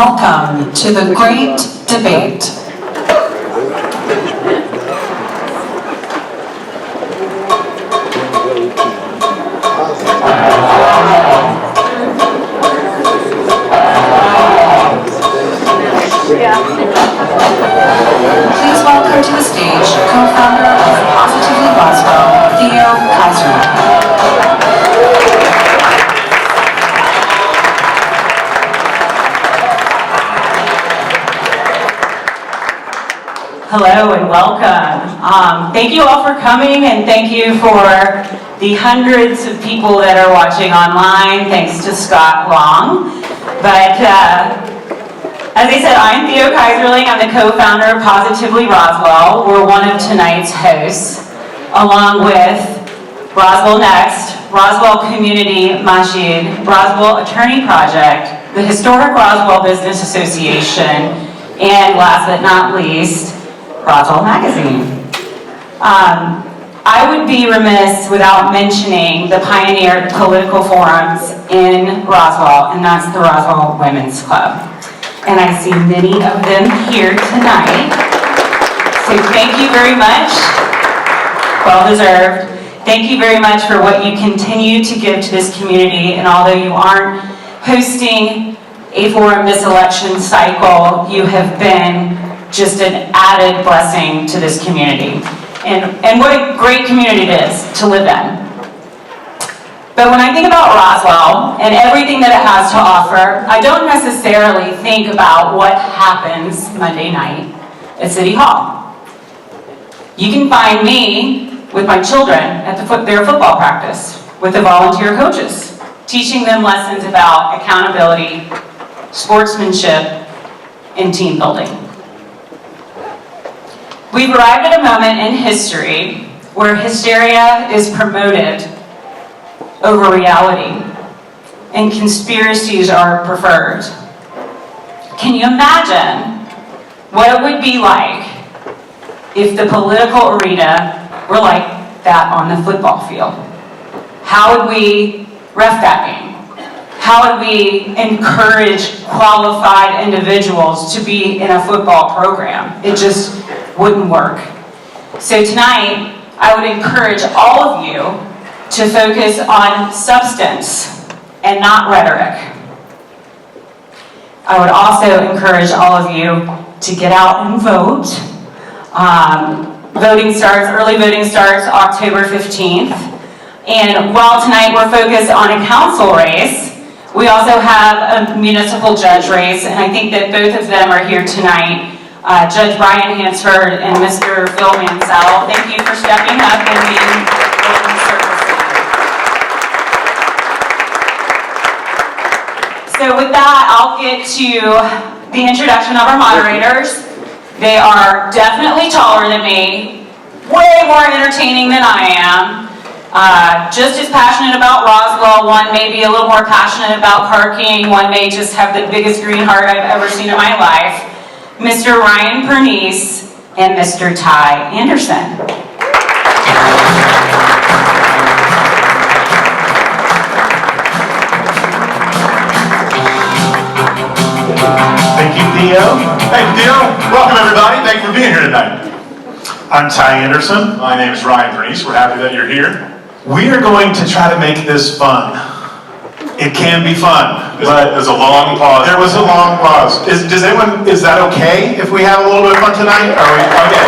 Welcome to the Great Debate. Please welcome to the stage co-founder of Positively Roswell, Keith. Hello and welcome. Thank you all for coming, and thank you for the hundreds of people that are watching online. Thanks to Scott Long. But as I said, I'm Theo Kaiserling. I'm the co-founder of Positively Roswell. We're one of tonight's hosts, along with Roswell Next, Roswell Community Masjid, Roswell Attorney Project, the Historic Roswell Business Association, and last but not least, Roswell Magazine. I would be remiss without mentioning the pioneer political forums in Roswell, and that's the Roswell Women's Club. And I see many of them here tonight. So thank you very much. Well deserved. Thank you very much for what you continue to give to this community. And although you aren't hosting a forum this election cycle, you have been just an added blessing to this community. And what a great community it is to live in. But when I think about Roswell and everything that it has to offer, I don't necessarily think about what happens Monday night at City Hall. You can find me with my children at their football practice with the volunteer coaches, teaching them lessons about accountability, sportsmanship, and team building. We've arrived at a moment in history where hysteria is promoted over reality, and conspiracies are preferred. Can you imagine what it would be like if the political arena were like that on the football field? How would we ref that game? How would we encourage qualified individuals to be in a football program? It just wouldn't work. So tonight, I would encourage all of you to focus on substance and not rhetoric. I would also encourage all of you to get out and vote. Early voting starts October 15th. And while tonight we're focused on a council race, we also have a municipal judge race, and I think that both of them are here tonight. Judge Brian Hansford and Mr. Phil Mansell, thank you for stepping up and being open service. So with that, I'll get to the introduction of our moderators. They are definitely taller than me, way more entertaining than I am, just as passionate about Roswell. One may be a little more passionate about parking. One may just have the biggest green heart I've ever seen in my life. Mr. Ryan Pernice and Mr. Ty Anderson. Thank you, Theo. Thank you, Theo. Welcome, everybody. Thank you for being here tonight. I'm Ty Anderson. My name is Ryan Pernice. We're happy that you're here. We are going to try to make this fun. It can be fun. There's a long pause. There was a long pause. Is that okay if we have a little bit of fun tonight? Are we okay?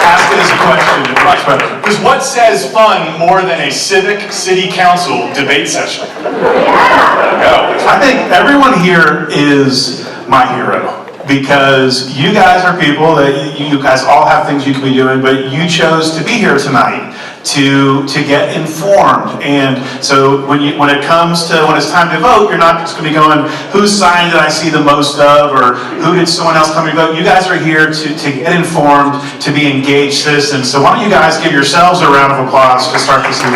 Ask it as a question. Because what says fun more than a civic city council debate session? Yeah. I think everyone here is my hero, because you guys are people that you guys all have things you could be doing, but you chose to be here tonight to get informed. And so when it's time to vote, you're not just going to be going, whose sign did I see the most of, or who did someone else come and vote? You guys are here to get informed, to be engaged citizens. So why don't you guys give yourselves a round of applause to start this evening.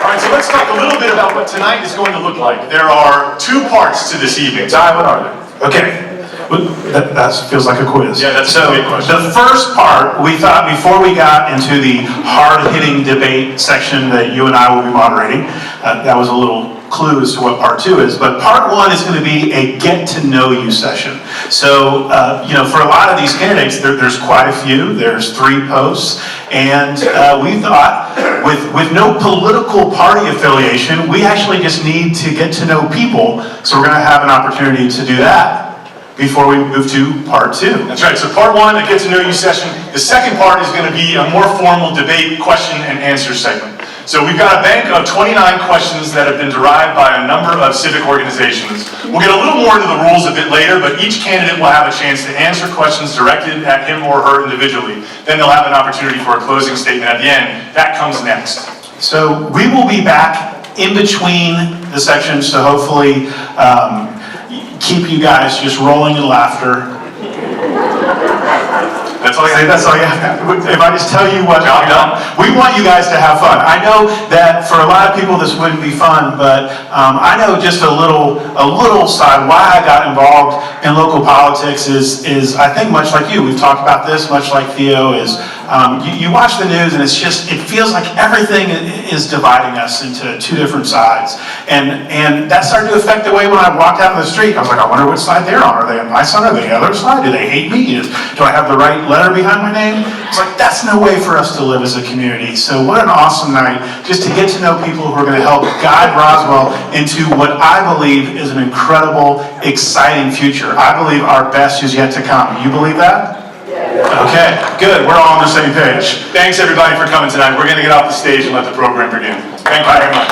All right, so let's talk a little bit about what tonight is going to look like. There are two parts to this evening. Ty, what are they? Okay. That feels like a quiz. Yeah, that's so a big question. The first part, we thought before we got into the hard-hitting debate section that you and I will be moderating, that was a little clue as to what part 2 is, but part 1 is going to be a get to know you session. So, for a lot of these candidates, there's quite a few. There's 3 posts, and we thought with no political party affiliation, we actually just need to get to know people. So we're going to have an opportunity to do that before we move to part 2. That's right. So part 1, a get to know you session. The second part is going to be a more formal debate, question and answer segment. So we've got a bank of 29 questions that have been derived by a number of civic organizations. We'll get a little more into the rules a bit later, but each candidate will have a chance to answer questions directed at him or her individually. Then they'll have an opportunity for a closing statement at the end. That comes next. So we will be back in between the sections to hopefully keep you guys just rolling in laughter. That's all you have. That's all you have. If I just tell you what, Job done. we want you guys to have fun. I know that for a lot of people this wouldn't be fun, but I know just a little side why I got involved in local politics is I think much like you. We've talked about this, much like Theo is. You watch the news and it feels like everything is dividing us into 2 different sides, and that started to affect the way when I walked out in the street. I was like, I wonder which side they're on. Are they on my side? Are they the other side? Do they hate me? Do I have the right letter behind my name? It's like, that's no way for us to live as a community. So what an awesome night just to get to know people who are going to help guide Roswell into what I believe is an incredible, exciting future. I believe our best is yet to come. You believe that? Okay, good. We're all on the same page. Thanks everybody for coming tonight. We're going to get off the stage and let the program begin. Thank you very much.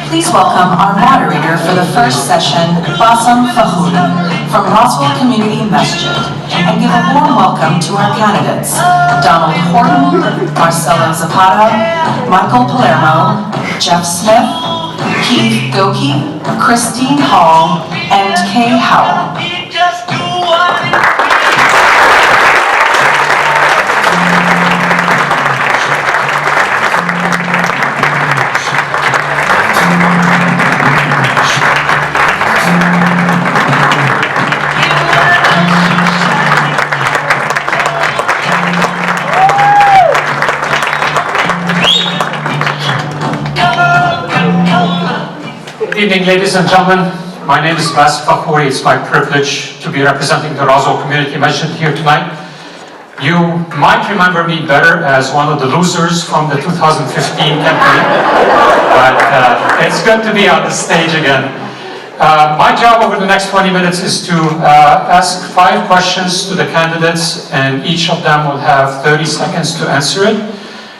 Please welcome our moderator for the first session, Bassam Fakhoury from Roswell Community Masjid, and give a warm welcome to our candidates, Donald Horton, Marcelo Zapata, Michael Palermo, Geoff Smith, Keith Goeke, Christine Hall, and Kay Howell. Good evening, ladies and gentlemen. My name is Fakhoury. It's my privilege to be representing the Roswell Community Masjid here tonight. You might remember me better as one of the losers from the 2015 campaign, but it's good to be on the stage again. My job over the next 20 minutes is to ask 5 questions to the candidates, and each of them will have 30 seconds to answer it.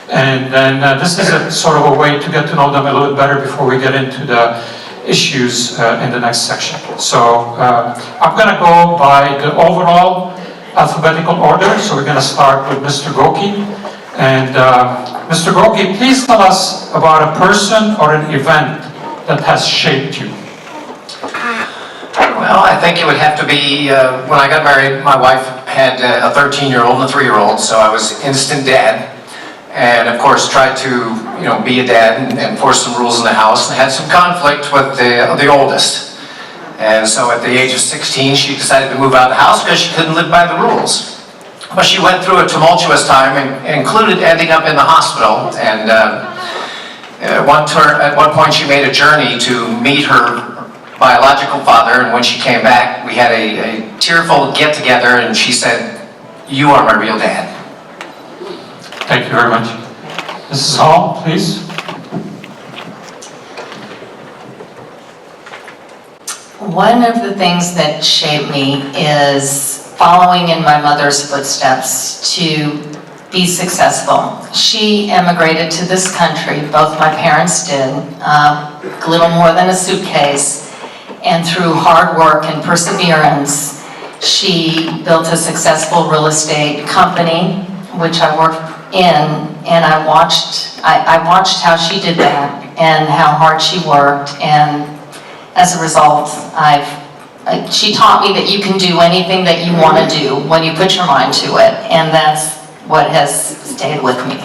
And then this is a sort of a way to get to know them a little bit better before we get into the issues in the next section. So I'm going to go by the overall alphabetical order. So we're going to start with Mr. Goeke. And Mr. Goeke, please tell us about a person or an event that has shaped you. Well, I think it would have to be when I got married. My wife had a 13-year-old and a 3-year-old, so I was instant dad. And of course tried to, be a dad and enforce some rules in the house, and had some conflict with the oldest. And so at the age of 16, she decided to move out of the house because she couldn't live by the rules. But she went through a tumultuous time, and included ending up in the hospital. And at one point she made a journey to meet her biological father, and when she came back, we had a tearful get-together, and she said, "You are my real dad." Thank you very much. Mrs. Hall, please. One of the things that shaped me is following in my mother's footsteps to be successful. She immigrated to this country, both my parents did, a little more than a suitcase, and through hard work and perseverance, she built a successful real estate company, which I worked in, and I watched how she did that and how hard she worked, and as a result, I've she taught me that you can do anything that you want to do when you put your mind to it, and that's what has stayed with me.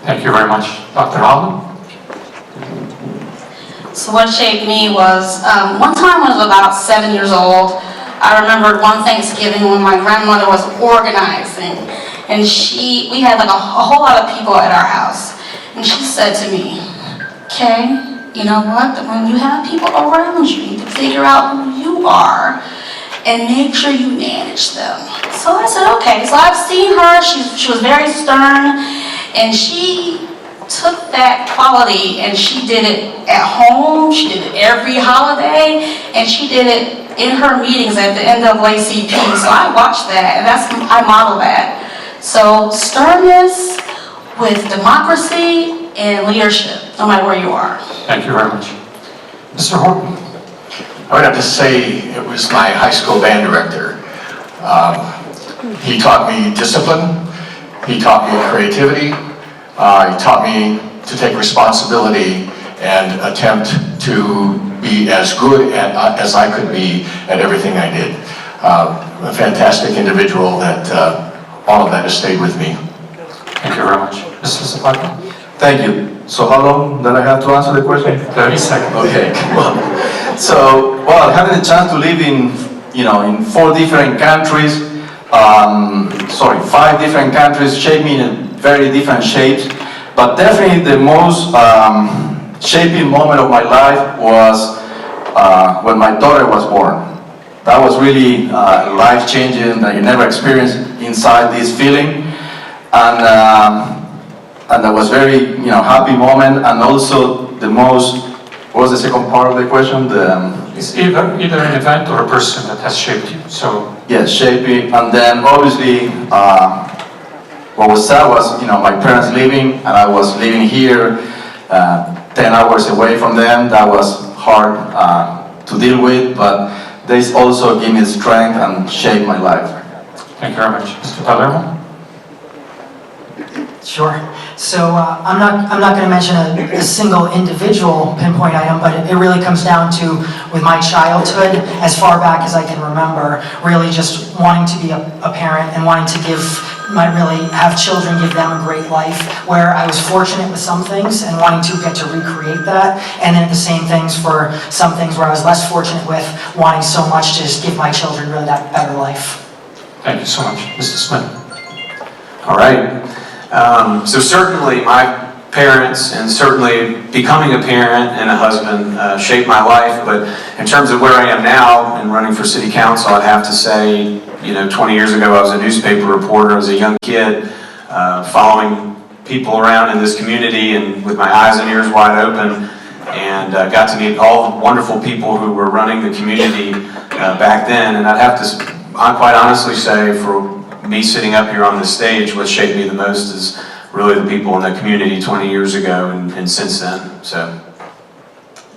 Thank you very much. Dr. Holland? So what shaped me was, one time when I was about 7 years old, I remembered one Thanksgiving when my grandmother was organizing, and we had like a whole lot of people at our house, and she said to me, Kay, you know what, when you have people around you, you need to figure out who you are and make sure you manage them. So I said, okay. So I've seen her, she was very stern, and she took that quality and she did it at home, she did it every holiday, and she did it in her meetings at the NAACP. So I watched that, and I model that. So sternness with democracy and leadership, no matter where you are. Thank you very much. Mr. Horton? I would have to say it was my high school band director. He taught me discipline, he taught me creativity, he taught me to take responsibility and attempt to be as good as I could be at everything I did. A fantastic individual that all of that has stayed with me. Thank you very much. Mr. Zapata? Thank you. So how long did I have to answer the question? 30 seconds. Okay, well, so, well, having the chance to live in 4 different countries, 5 different countries shaped me in very different shapes, but definitely the most shaping moment of my life was when my daughter was born. That was really life-changing, that you never experienced inside this feeling, and that was very, happy moment, and also the most, what was the second part of the question? It's either an event or a person that has shaped you. So yes, shaping, and then obviously what was sad was, my parents leaving, and I was living here 10 hours away from them. That was hard to deal with, but they also gave me strength and shaped my life. thank you very much. Mr. Palermo? Sure. So I'm not going to mention a single individual pinpoint item, but it really comes down to, with my childhood, as far back as I can remember, really just wanting to be a parent and wanting to have children, give them a great life, where I was fortunate with some things and wanting to get to recreate that, and then the same things for some things where I was less fortunate with, wanting so much to just give my children really that better life. Thank you so much. Mr. Smith? All right. So certainly my parents and certainly becoming a parent and a husband shaped my life, but in terms of where I am now and running for city council, I'd have to say, 20 years ago I was a newspaper reporter as a young kid, following people around in this community and with my eyes and ears wide open, and got to meet all the wonderful people who were running the community back then. And I'd have to quite honestly say, for me sitting up here on this stage, what shaped me the most is really the people in the community 20 years ago and since then. So,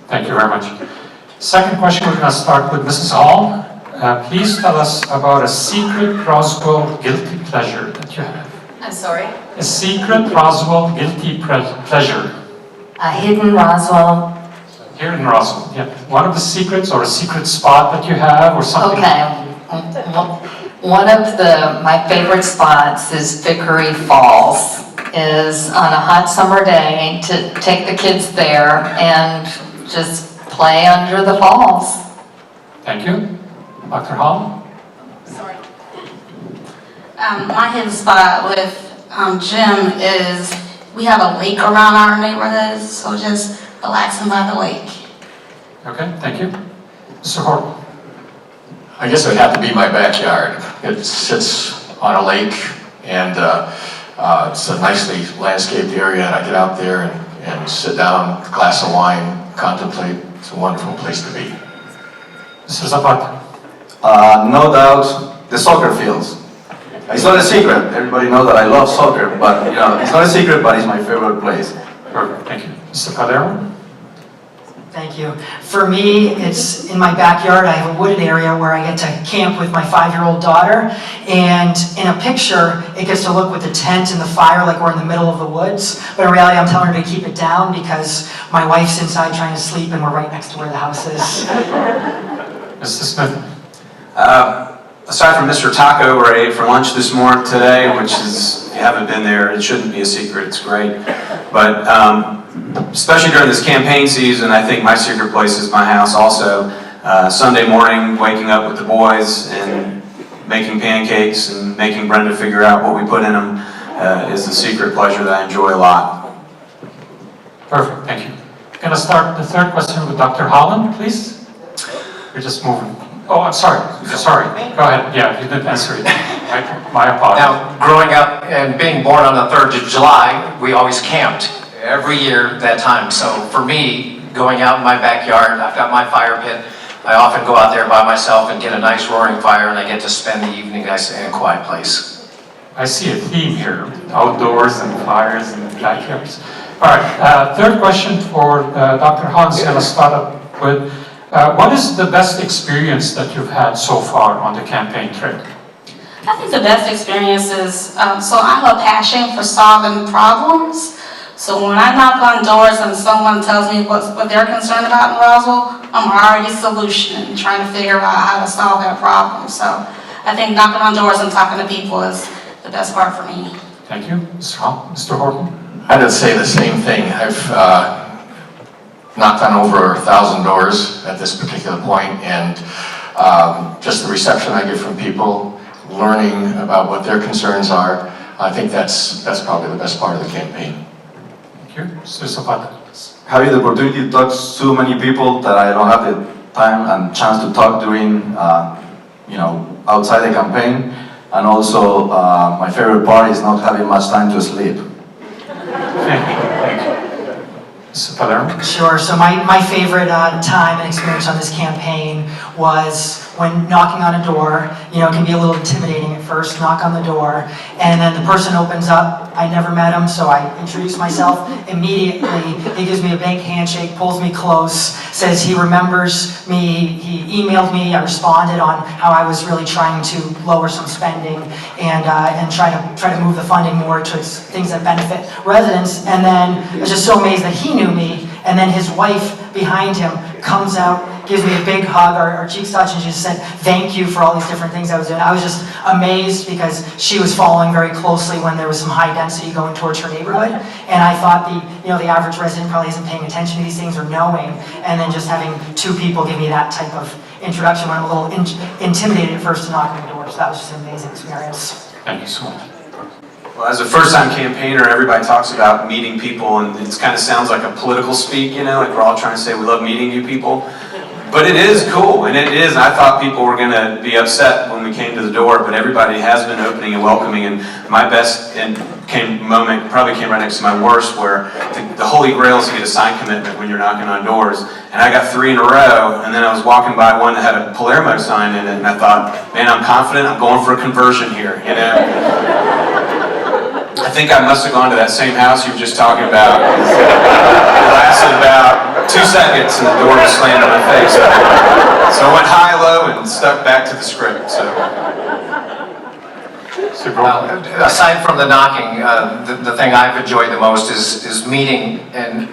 Thank you very much. Second question, we're going to start with Mrs. Hall. Please tell us about a secret Roswell guilty pleasure that you have. I'm sorry? A secret Roswell guilty pleasure. A hidden Roswell. Here in Roswell, yeah. One of the secrets or a secret spot that you have or something? Okay. One of my favorite spots is Fakhoury Falls, is on a hot summer day to take the kids there and just play under the falls. Thank you. Dr. Hall? Sorry. My hidden spot with Jim is we have a lake around our neighborhood, so just relaxing by the lake. Okay, thank you. Mr. Horton? I guess it would have to be my backyard. It sits on a lake, and it's a nicely landscaped area, and I get out there and sit down, glass of wine, contemplate. It's a wonderful place to be. Mr. Zapata? No doubt, the soccer fields. It's not a secret. Everybody knows that I love soccer, but it's not a secret, but it's my favorite place. Perfect, thank you. Mr. Palermo? Thank you. For me, it's in my backyard. I have a wooded area where I get to camp with my 5-year-old daughter. And in a picture, it gets to look with the tent and the fire like we're in the middle of the woods. But in reality, I'm telling her to keep it down because my wife's inside trying to sleep and we're right next to where the house is. Mr. Smith? Aside from Mr. Taco, where I ate for lunch this morning today, which is, if you haven't been there, it shouldn't be a secret, it's great. But especially during this campaign season, I think my secret place is my house also. Sunday morning, waking up with the boys and making pancakes and making Brenda figure out what we put in them is a secret pleasure that I enjoy a lot. Perfect, thank you. Going to start the third question with Dr. Holland, please. We're just moving. Oh, I'm sorry. Sorry. Go ahead. Yeah, you didn't answer it. My apologies. Now, growing up and being born on the 3rd of July, we always camped every year that time. So for me, going out in my backyard, I've got my fire pit. I often go out there by myself and get a nice roaring fire, and I get to spend the evening in a quiet place. I see a theme here, outdoors and fires and backyards. All right, third question for Dr. Hans. Going to start up with, what is the best experience that you've had so far on the campaign trail? I think the best experience is, so I have a passion for solving problems. So when I knock on doors and someone tells me what they're concerned about in Roswell, I'm already solutioning, trying to figure out how to solve that problem. So I think knocking on doors and talking to people is the best part for me. Thank you. Mr. Horton? I would say the same thing. I've knocked on over 1,000 doors at this particular point, and just the reception I get from people, learning about what their concerns are, I think that's probably the best part of the campaign. Thank you. Mr. Zapata. Having the opportunity to talk to so many people that I don't have the time and chance to talk during, outside the campaign, and also my favorite part is not having much time to sleep. Thank you. Mr. Palermo? Sure, so my favorite time and experience on this campaign was when knocking on a door. You know, it can be a little intimidating at first, knock on the door, and then the person opens up. I never met him, so I introduce myself. Immediately, he gives me a big handshake, pulls me close, says he remembers me, he emailed me, I responded on how I was really trying to lower some spending and try to move the funding more towards things that benefit residents. And then I was just so amazed that he knew me, and then his wife behind him comes out, gives me a big hug, our cheeks touched, and she just said, thank you for all these different things I was doing. I was just amazed because she was following very closely when there was some high density going towards her neighborhood. And I thought the average resident probably isn't paying attention to these things or knowing. And then just having two people give me that type of introduction when I'm a little intimidated at first to knock on the door. So that was just an amazing experience. Thank you so much. Well, as a first-time campaigner, everybody talks about meeting people, and it kind of sounds like a political speak, like we're all trying to say we love meeting new people. But it is cool, and it is. I thought people were going to be upset when we came to the door, but everybody has been opening and welcoming. And my best moment probably came right next to my worst, where the holy grail is to get a sign commitment when you're knocking on doors. And I got 3 in a row, and then I was walking by one that had a Palermo sign in it, and I thought, man, I'm confident. I'm going for a conversion here, I think I must have gone to that same house you were just talking about. It lasted about 2 seconds and the door was slammed in my face. So I went high-low and stuck back to the script. Aside from the knocking, the thing I've enjoyed the most is meeting and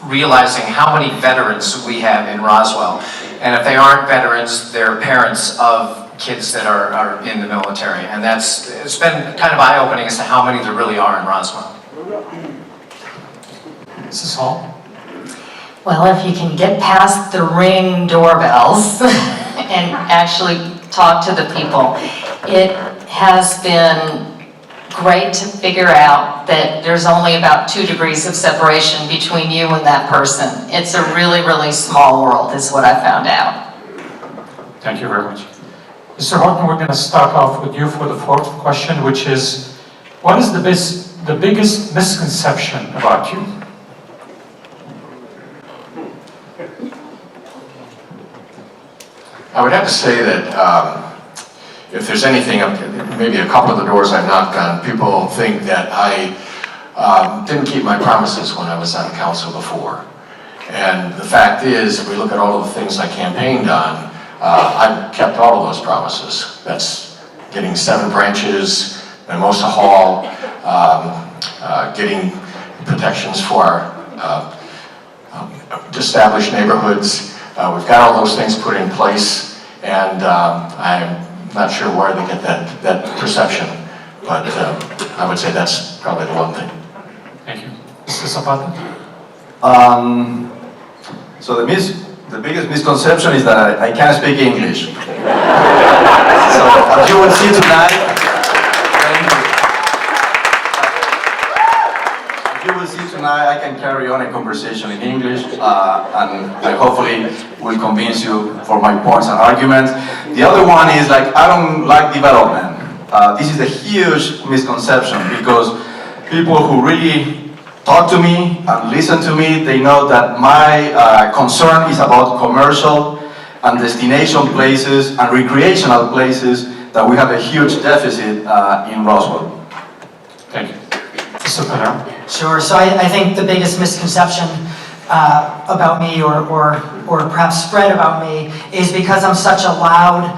realizing how many veterans we have in Roswell. And if they aren't veterans, they're parents of kids that are in the military. And it's been kind of eye-opening as to how many there really are in Roswell. Mrs. Hall? Well, if you can get past the ring doorbells and actually talk to the people, it has been great to figure out that there's only about 2 degrees of separation between you and that person. It's a really, really small world, is what I found out. Thank you very much. Mr. Horton, we're going to start off with you for the 4th question, which is, what is the biggest misconception about you? I would have to say that if there's anything, maybe a couple of the doors I've knocked on, people think that I didn't keep my promises when I was on council before. And the fact is, if we look at all of the things I campaigned on, I've kept all of those promises. That's getting 7 branches, Mimosa Hall, getting protections for our established neighborhoods. We've got all those things put in place, And I'm not sure where they get that perception, but I would say that's probably the one thing. Thank you. Mr. Zapata? So the biggest misconception is that I can't speak English. So as you will see tonight, I can carry on a conversation in English, and I hopefully will convince you for my points and arguments. The other one is like, I don't like development. This is a huge misconception because people who really talk to me and listen to me, they know that my concern is about commercial and destination places and recreational places that we have a huge deficit in Roswell. Thank you. Mr. Palermo? Sure, so I think the biggest misconception about me or perhaps spread about me is because I'm such a loud,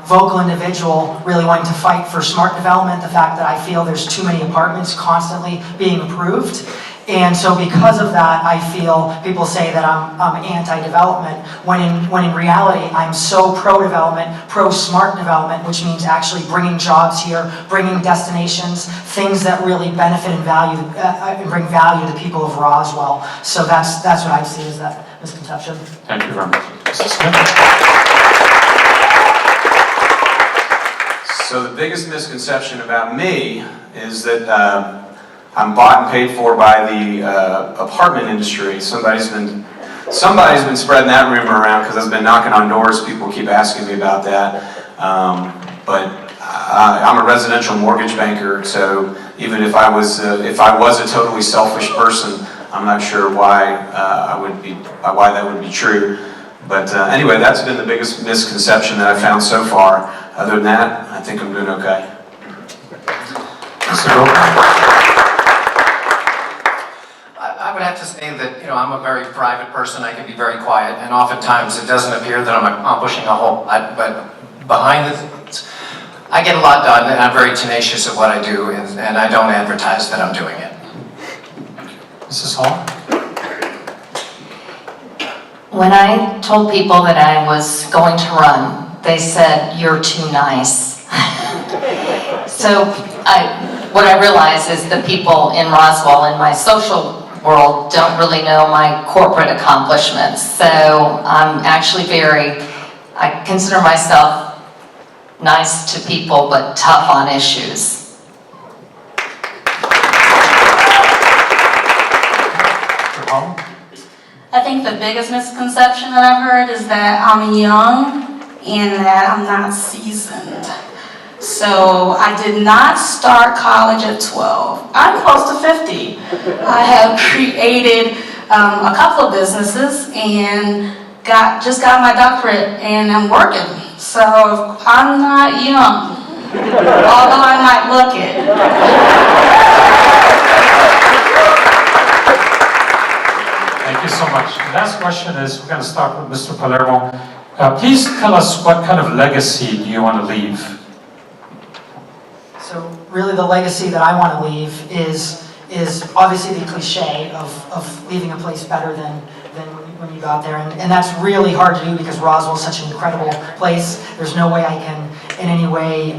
vocal individual really wanting to fight for smart development, the fact that I feel there's too many apartments constantly being approved. And so because of that, I feel people say that I'm anti-development, when in reality, I'm so pro-development, pro-smart development, which means actually bringing jobs here, bringing destinations, things that really benefit and value, and bring value to the people of Roswell. So that's what I see as that misconception. Thank you very much. Mr. Smith? So the biggest misconception about me is that I'm bought and paid for by the apartment industry. Somebody's been spreading that rumor around because I've been knocking on doors. People keep asking me about that. But I'm a residential mortgage banker, so even if I was a totally selfish person, I'm not sure why that would be true. But anyway, that's been the biggest misconception that I've found so far. Other than that, I think I'm doing okay. Mr. Goeke? I would have to say that, I'm a very private person. I can be very quiet, and oftentimes it doesn't appear that I'm accomplishing a whole lot, but behind the scenes, I get a lot done, and I'm very tenacious at what I do, and I don't advertise that I'm doing it. Mrs. Hall? When I told people that I was going to run, they said, "You're too nice." So what I realize is the people in Roswell, in my social world, don't really know my corporate accomplishments. So I'm actually I consider myself nice to people, but tough on issues. I think the biggest misconception that I've heard is that I'm young and that I'm not seasoned. So I did not start college at 12. I'm close to 50. I have created a couple of businesses and just got my doctorate and I'm working. So I'm not young, although I might look it. Thank you so much. The last question is, we're going to start with Mr. Palermo. Please tell us what kind of legacy do you want to leave? So really the legacy that I want to leave is obviously the cliche of leaving a place better than when you got there. And that's really hard to do because Roswell is such an incredible place. There's no way I can in any way,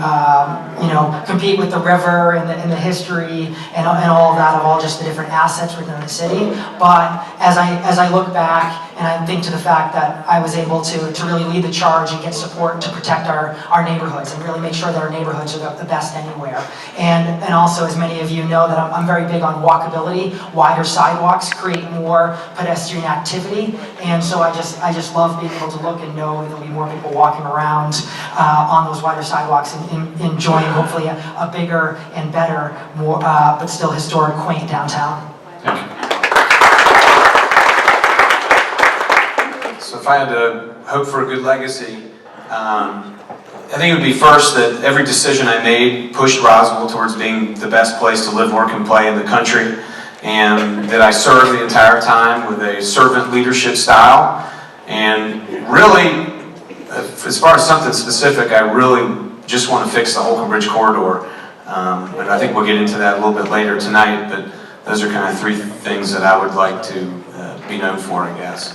compete with the river and the history and all of that, of all just the different assets within the city. But as I look back and I think to the fact that I was able to really lead the charge and get support to protect our neighborhoods and really make sure that our neighborhoods are the best anywhere. And also, as many of you know, that I'm very big on walkability. Wider sidewalks create more pedestrian activity. And so I just love being able to look and know there'll be more people walking around on those wider sidewalks and enjoying hopefully a bigger and better, more but still historic, quaint downtown. Thank you. So if I had to hope for a good legacy, I think it would be first that every decision I made pushed Roswell towards being the best place to live, work, and play in the country, and that I served the entire time with a servant leadership style. And really, as far as something specific, I really just want to fix the Holcomb Bridge corridor. And I think we'll get into that a little bit later tonight, but those are kind of three things that I would like to be known for, I guess.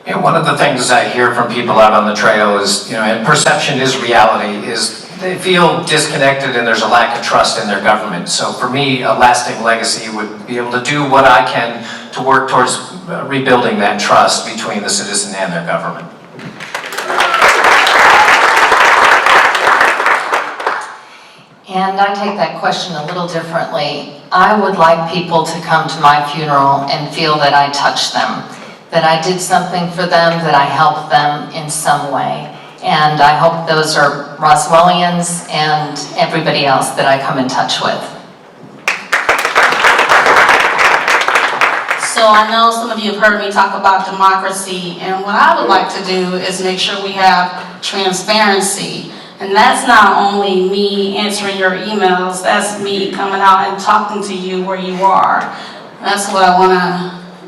You know, one of the things I hear from people out on the trail is, you know, and perception is reality, is they feel disconnected and there's a lack of trust in their government. So for me, a lasting legacy would be able to do what I can to work towards rebuilding that trust between the citizen and their government. And I take that question a little differently. I would like people to come to my funeral and feel that I touched them, that I did something for them, that I helped them in some way. And I hope those are Roswellians and everybody else that I come in touch with. So I know some of you have heard me talk about democracy, and what I would like to do is make sure we have transparency. And that's not only me answering your emails, that's me coming out and talking to you where you are. That's what I want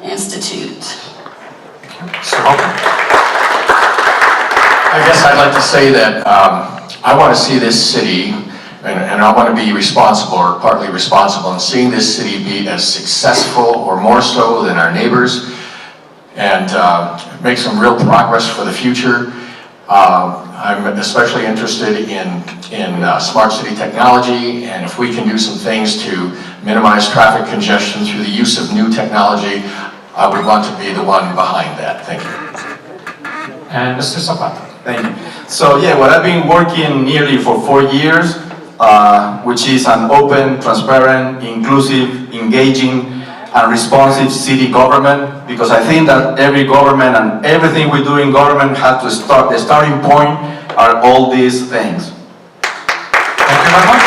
to institute. So, I guess I'd like to say that I want to see this city, and I want to be responsible, or partly responsible, in seeing this city be as successful or more so than our neighbors, and make some real progress for the future. I'm especially interested in smart city technology, and if we can do some things to minimize traffic congestion through the use of new technology, I would want to be the one behind that. Thank you. and Mr. Zapata. Thank you. So yeah, what I've been working nearly for 4 years, which is an open, transparent, inclusive, engaging, and responsive city government, because I think that every government and everything we do in government has to start, the starting point are all these things. Thank you very much.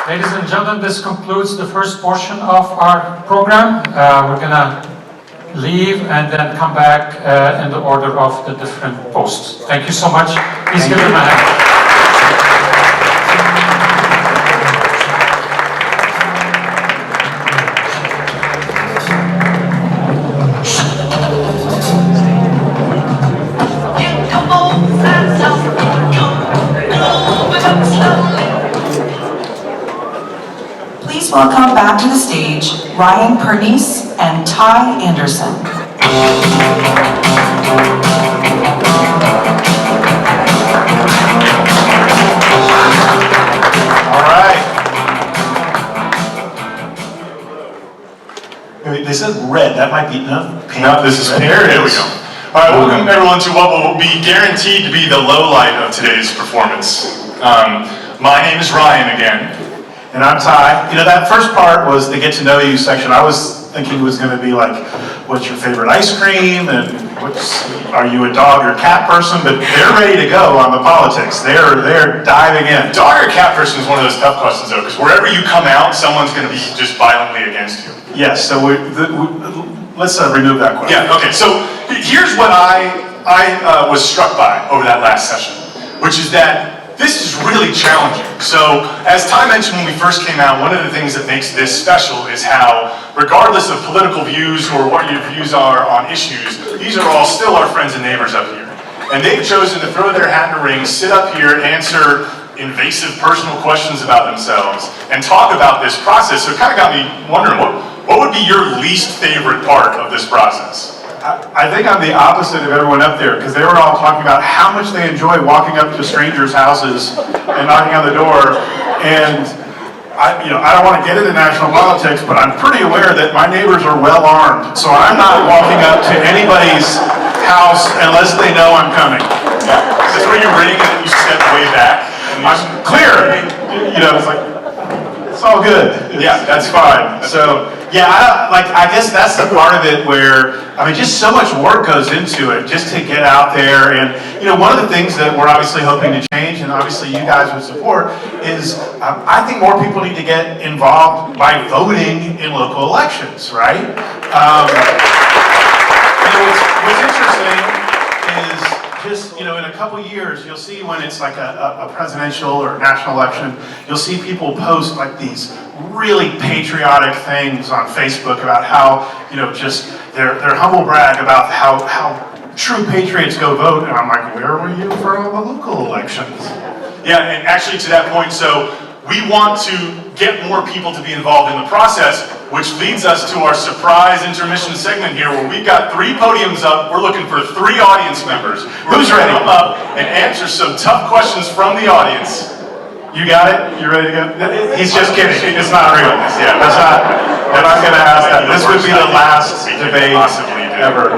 Ladies and gentlemen, this concludes the first portion of our program. We're gonna leave and then come back in the order of the different posts. Thank you so much. Please give them a hand. Please welcome back to the stage Ryan Pernice and Ty Anderson. All right. They said red, that might be, no? No, this is pink. There it There we is. go. All right, welcome everyone to what will be guaranteed to be the low light of today's performance. My name is Ryan again. And I'm Ty. You know, that first part was the get to know you section. I was thinking it was going to be like, what's your favorite ice cream? And are you a dog or cat person? But they're ready to go on the politics. They're diving in. Dog or cat person is one of those tough questions though, because wherever you come out, someone's going to be just violently against you. Yes, so let's remove that question. Yeah, okay, so here's what I was struck by over that last session, which is that this is really challenging. So, as Ty mentioned when we first came out, one of the things that makes this special is how, regardless of political views or what your views are on issues, these are all still our friends and neighbors up here. And they've chosen to throw their hat in the ring, sit up here, answer invasive personal questions about themselves, and talk about this process. So it kind of got me wondering, what would be your least favorite part of this process? I think I'm the opposite of everyone up there, because they were all talking about how much they enjoy walking up to strangers' houses and knocking on the door. And I don't want to get into national politics, but I'm pretty aware that my neighbors are well armed. So I'm not walking up to anybody's house unless they know I'm coming. Yeah. Is this where you ring and you step way back? I'm clear. It's like, it's all good. Yeah, that's fine. So, yeah, I guess that's the part of it where, just so much work goes into it just to get out there. And, one of the things that we're obviously hoping to change, and obviously you guys would support, is I think more people need to get involved by voting in local elections, right? What's interesting is just, in a couple years, you'll see when it's like a presidential or national election, you'll see people post like these really patriotic things on Facebook about how, just their humble brag about how true patriots go vote. And I'm like, where were you for all the local elections? Yeah, and actually to that point, so we want to get more people to be involved in the process, which leads us to our surprise intermission segment here, where we've got 3 podiums up. We're looking for 3 audience members. Who's ready to come up and answer some tough questions from the audience? You got it? You ready to go? He's just kidding. It's not real. Yeah, that's not. I'm not going to ask that. This would be the last debate ever.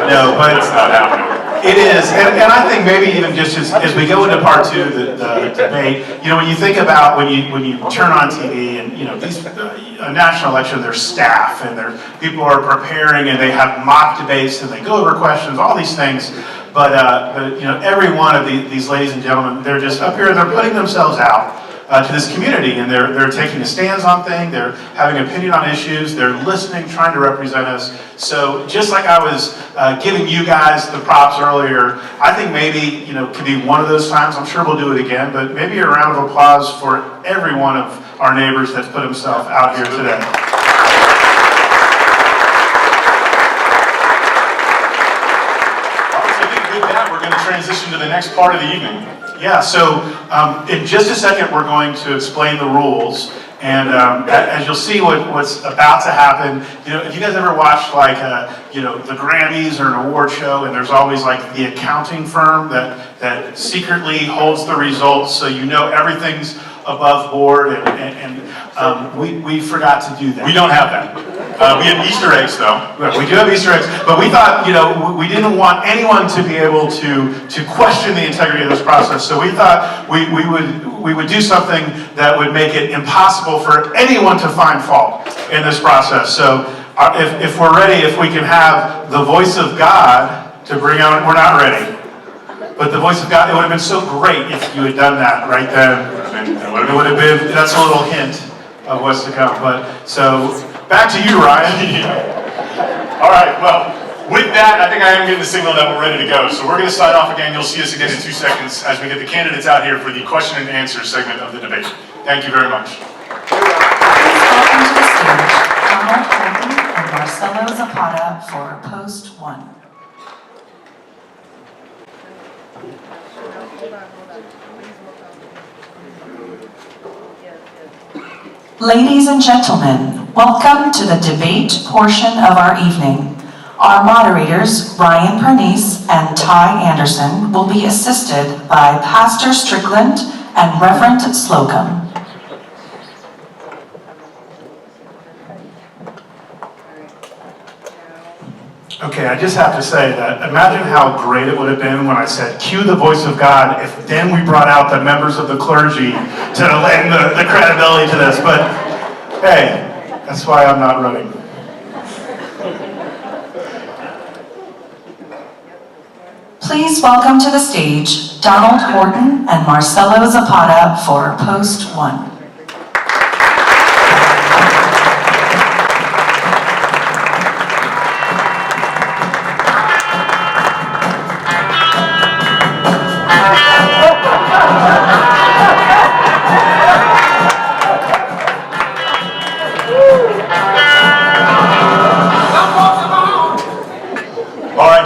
No, but it's not happening. It is, and I think maybe even just as we go into part 2, the debate, you know, when you think about when you turn on TV and, you know, these, a national election, there's staff and people are preparing and they have mock debates and they go over questions, all these things. But you know, every one of these ladies and gentlemen, they're just up here, they're putting themselves out to this community, and they're taking a stance on things, they're having an opinion on issues, they're listening, trying to represent us. So just like I was giving you guys the props earlier, I think maybe, you know, could be one of those times. I'm sure we'll do it again, but maybe a round of applause for every one of our neighbors that's put himself out here today. We're going to transition to the next part of the evening. Yeah, so in just a second we're going to explain the rules, and as you'll see what's about to happen, you know, if you guys ever watched like you know, the Grammys or an award show, and there's always like the accounting firm that secretly holds the results, so you know everything's above board, and we forgot to do that. We don't have that. We have Easter eggs, though. We do have Easter eggs, but we thought, you know, we didn't want anyone to be able to question the integrity of this process. So we thought we would do something that would make it impossible for anyone to find fault in this process. So if we're ready, if we can have the voice of God to bring out, we're not ready. But the voice of God, it would have been so great if you had done that right then. It would have been, that's a little hint of what's to come. But so, back to you, Ryan. All right, well, with that, I think I am getting the signal that we're ready to go. So we're going to sign off again. You'll see us again in 2 seconds as we get the candidates out here for the question and answer segment of the debate. Thank you very much. Welcome to the stage, Donald Horton and Marcelo Zapata for Post 1. Ladies and gentlemen, welcome to the debate portion of our evening. Our moderators, Ryan Pernice and Ty Anderson, will be assisted by Pastor Strickland and Reverend Slocum. Okay, I just have to say that imagine how great it would have been when I said, cue the voice of God, if then we brought out the members of the clergy to lend the credibility to this. But hey, that's why I'm not running. Please welcome to the stage Donald Horton and Marcelo Zapata for Post 1.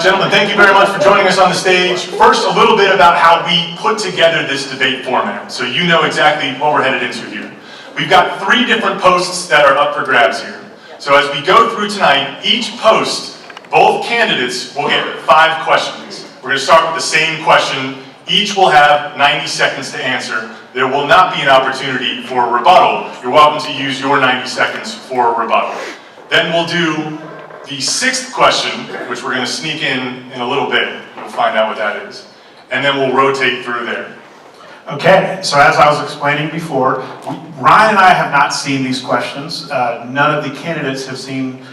Gentlemen, thank you very much for joining us on the stage. First, a little bit about how we put together this debate format, so you know exactly what we're headed into here. We've got 3 different posts that are up for grabs here. So as we go through tonight, each post, both candidates will get 5 questions. We're going to start with the same question. Each will have 90 seconds to answer. There will not be an opportunity for a rebuttal. You're welcome to use your 90 seconds for a rebuttal. Then we'll do the 6th question, which we're going to sneak in a little bit. We'll find out what that is. And then we'll rotate through there. Okay, so as I was explaining before, Ryan and I have not seen these questions. None of the candidates have seen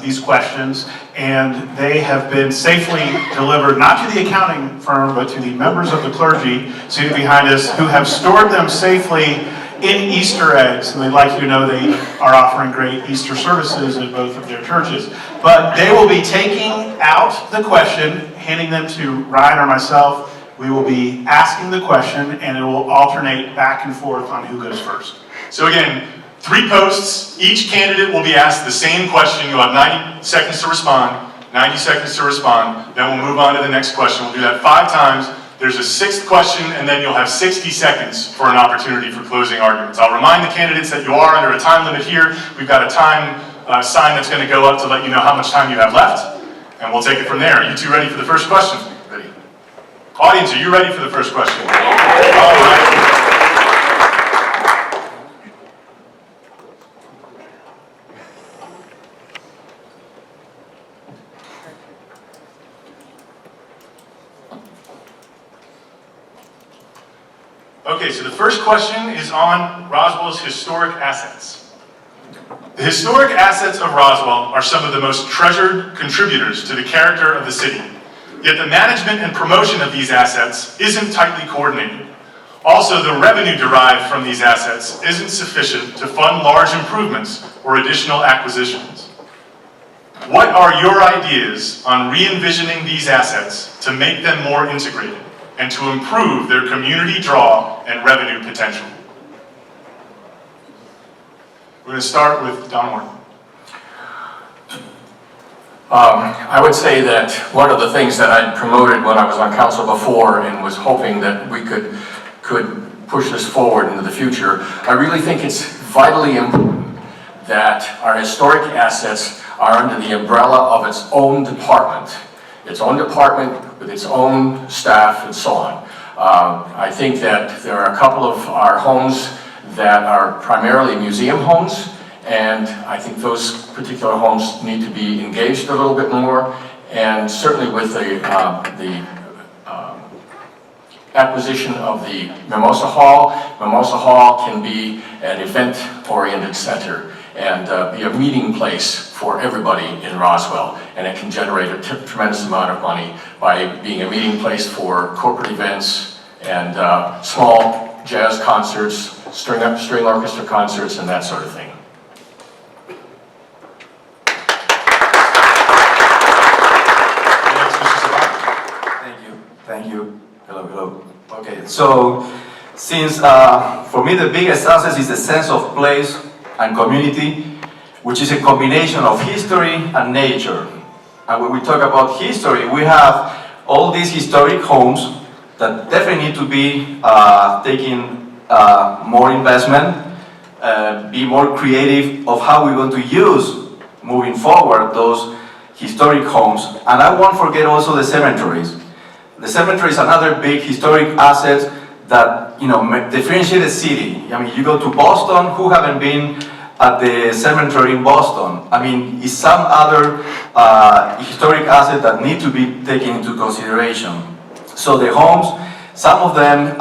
these questions, and they have been safely delivered, not to the accounting firm, but to the members of the clergy seated behind us, who have stored them safely in Easter eggs, and they'd like you to know they are offering great Easter services at both of their churches. But they will be taking out the question, handing them to Ryan or myself. We will be asking the question, and it will alternate back and forth on who goes first. So again, 3 posts. Each candidate will be asked the same question. You'll have 90 seconds to respond. 90 seconds to respond. Then we'll move on to the next question. We'll do that 5 times. There's a sixth question, and then you'll have 60 seconds for an opportunity for closing arguments. I'll remind the candidates that you are under a time limit here. We've got a time sign that's going to go up to let you know how much time you have left, and we'll take it from there. Are you two ready for the first question? Ready. Audience, are you ready for the first question? All right. Okay, so the first question is on Roswell's historic assets. The historic assets of Roswell are some of the most treasured contributors to the character of the city. Yet the management and promotion of these assets isn't tightly coordinated. Also, the revenue derived from these assets isn't sufficient to fund large improvements or additional acquisitions. What are your ideas on re-envisioning these assets to make them more integrated and to improve their community draw and revenue potential? We're going to start with Don Horton. I would say that one of the things that I promoted when I was on council before and was hoping that we could push this forward into the future, I really think it's vitally important that our historic assets are under the umbrella of its own department with its own staff and so on. I think that there are a couple of our homes that are primarily museum homes, and I think those particular homes need to be engaged a little bit more, and certainly with the acquisition of the Mimosa Hall can be an event-oriented center and be a meeting place for everybody in Roswell, and it can generate a tremendous amount of money by being a meeting place for corporate events and small jazz concerts, string orchestra concerts, and that sort of thing. Thank you. Hello. Okay, so since for me the biggest asset is the sense of place and community, which is a combination of history and nature. And when we talk about history, we have all these historic homes that definitely need to be taking more investment, be more creative of how we're going to use moving forward those historic homes. And I won't forget also the cemeteries. The cemetery is another big historic asset that, you know, differentiate the city. I mean, you go to Boston, who haven't been at the cemetery in Boston? I mean, is some other historic asset that need to be taken into consideration. So the homes, some of them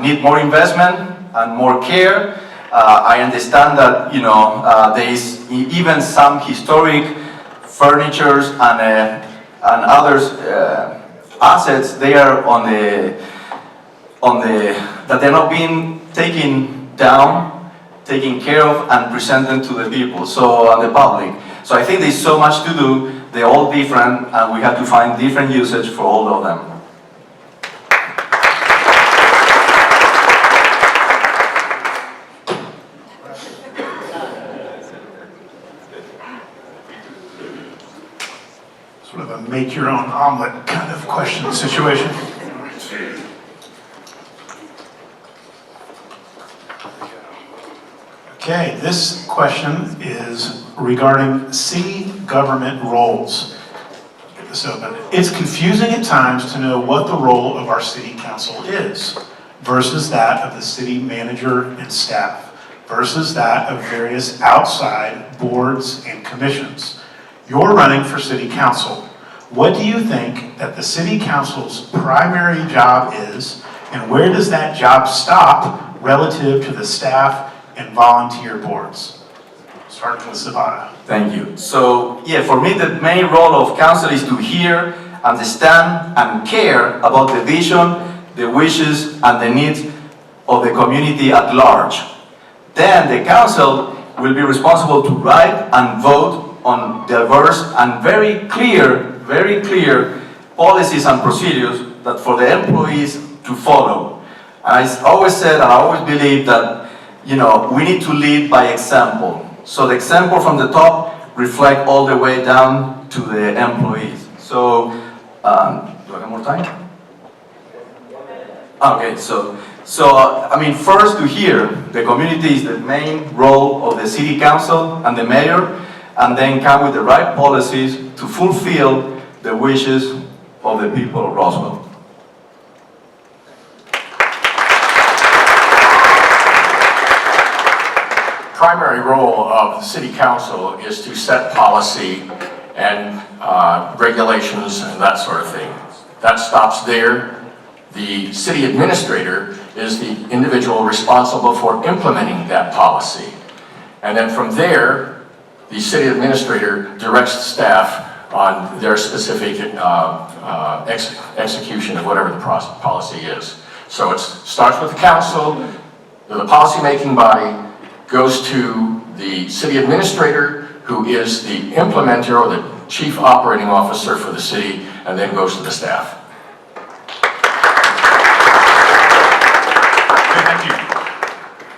need more investment and more care. I understand that, you know, there is even some historic furnitures and others assets they are that they're not being taken down, taken care of, and presented to the people, so the public. So I think there's so much to do. They're all different, and we have to find different usage for all of them. Sort of a make your own omelet kind of question situation. Okay, this question is regarding city government roles. Get this open. It's confusing at times to know what the role of our city council is versus that of the city manager and staff versus that of various outside boards and commissions. You're running for city council. What do you think that the city council's primary job is, and where does that job stop relative to the staff and volunteer boards? Starting with Zapata. Thank you. So, yeah, for me, the main role of council is to hear, understand, and care about the vision, the wishes, and the needs of the community at large. Then the council will be responsible to write and vote on diverse and very clear policies and procedures that for the employees to follow. And I always said, and I always believe that, you know, we need to lead by example. So the example from the top reflect all the way down to the employees. So, do I have more time? Okay, so I mean, first to hear the community is the main role of the city council and the mayor, and then come with the right policies to fulfill the wishes of the people of Roswell. Primary role of the city council is to set policy and regulations and that sort of thing. That stops there. The city administrator is the individual responsible for implementing that policy. And then from there, the city administrator directs staff on their specific execution of whatever the policy is. So it starts with the council, the policy-making body, goes to the city administrator, who is the implementer or the chief operating officer for the city, and then goes to the staff. Okay, thank you.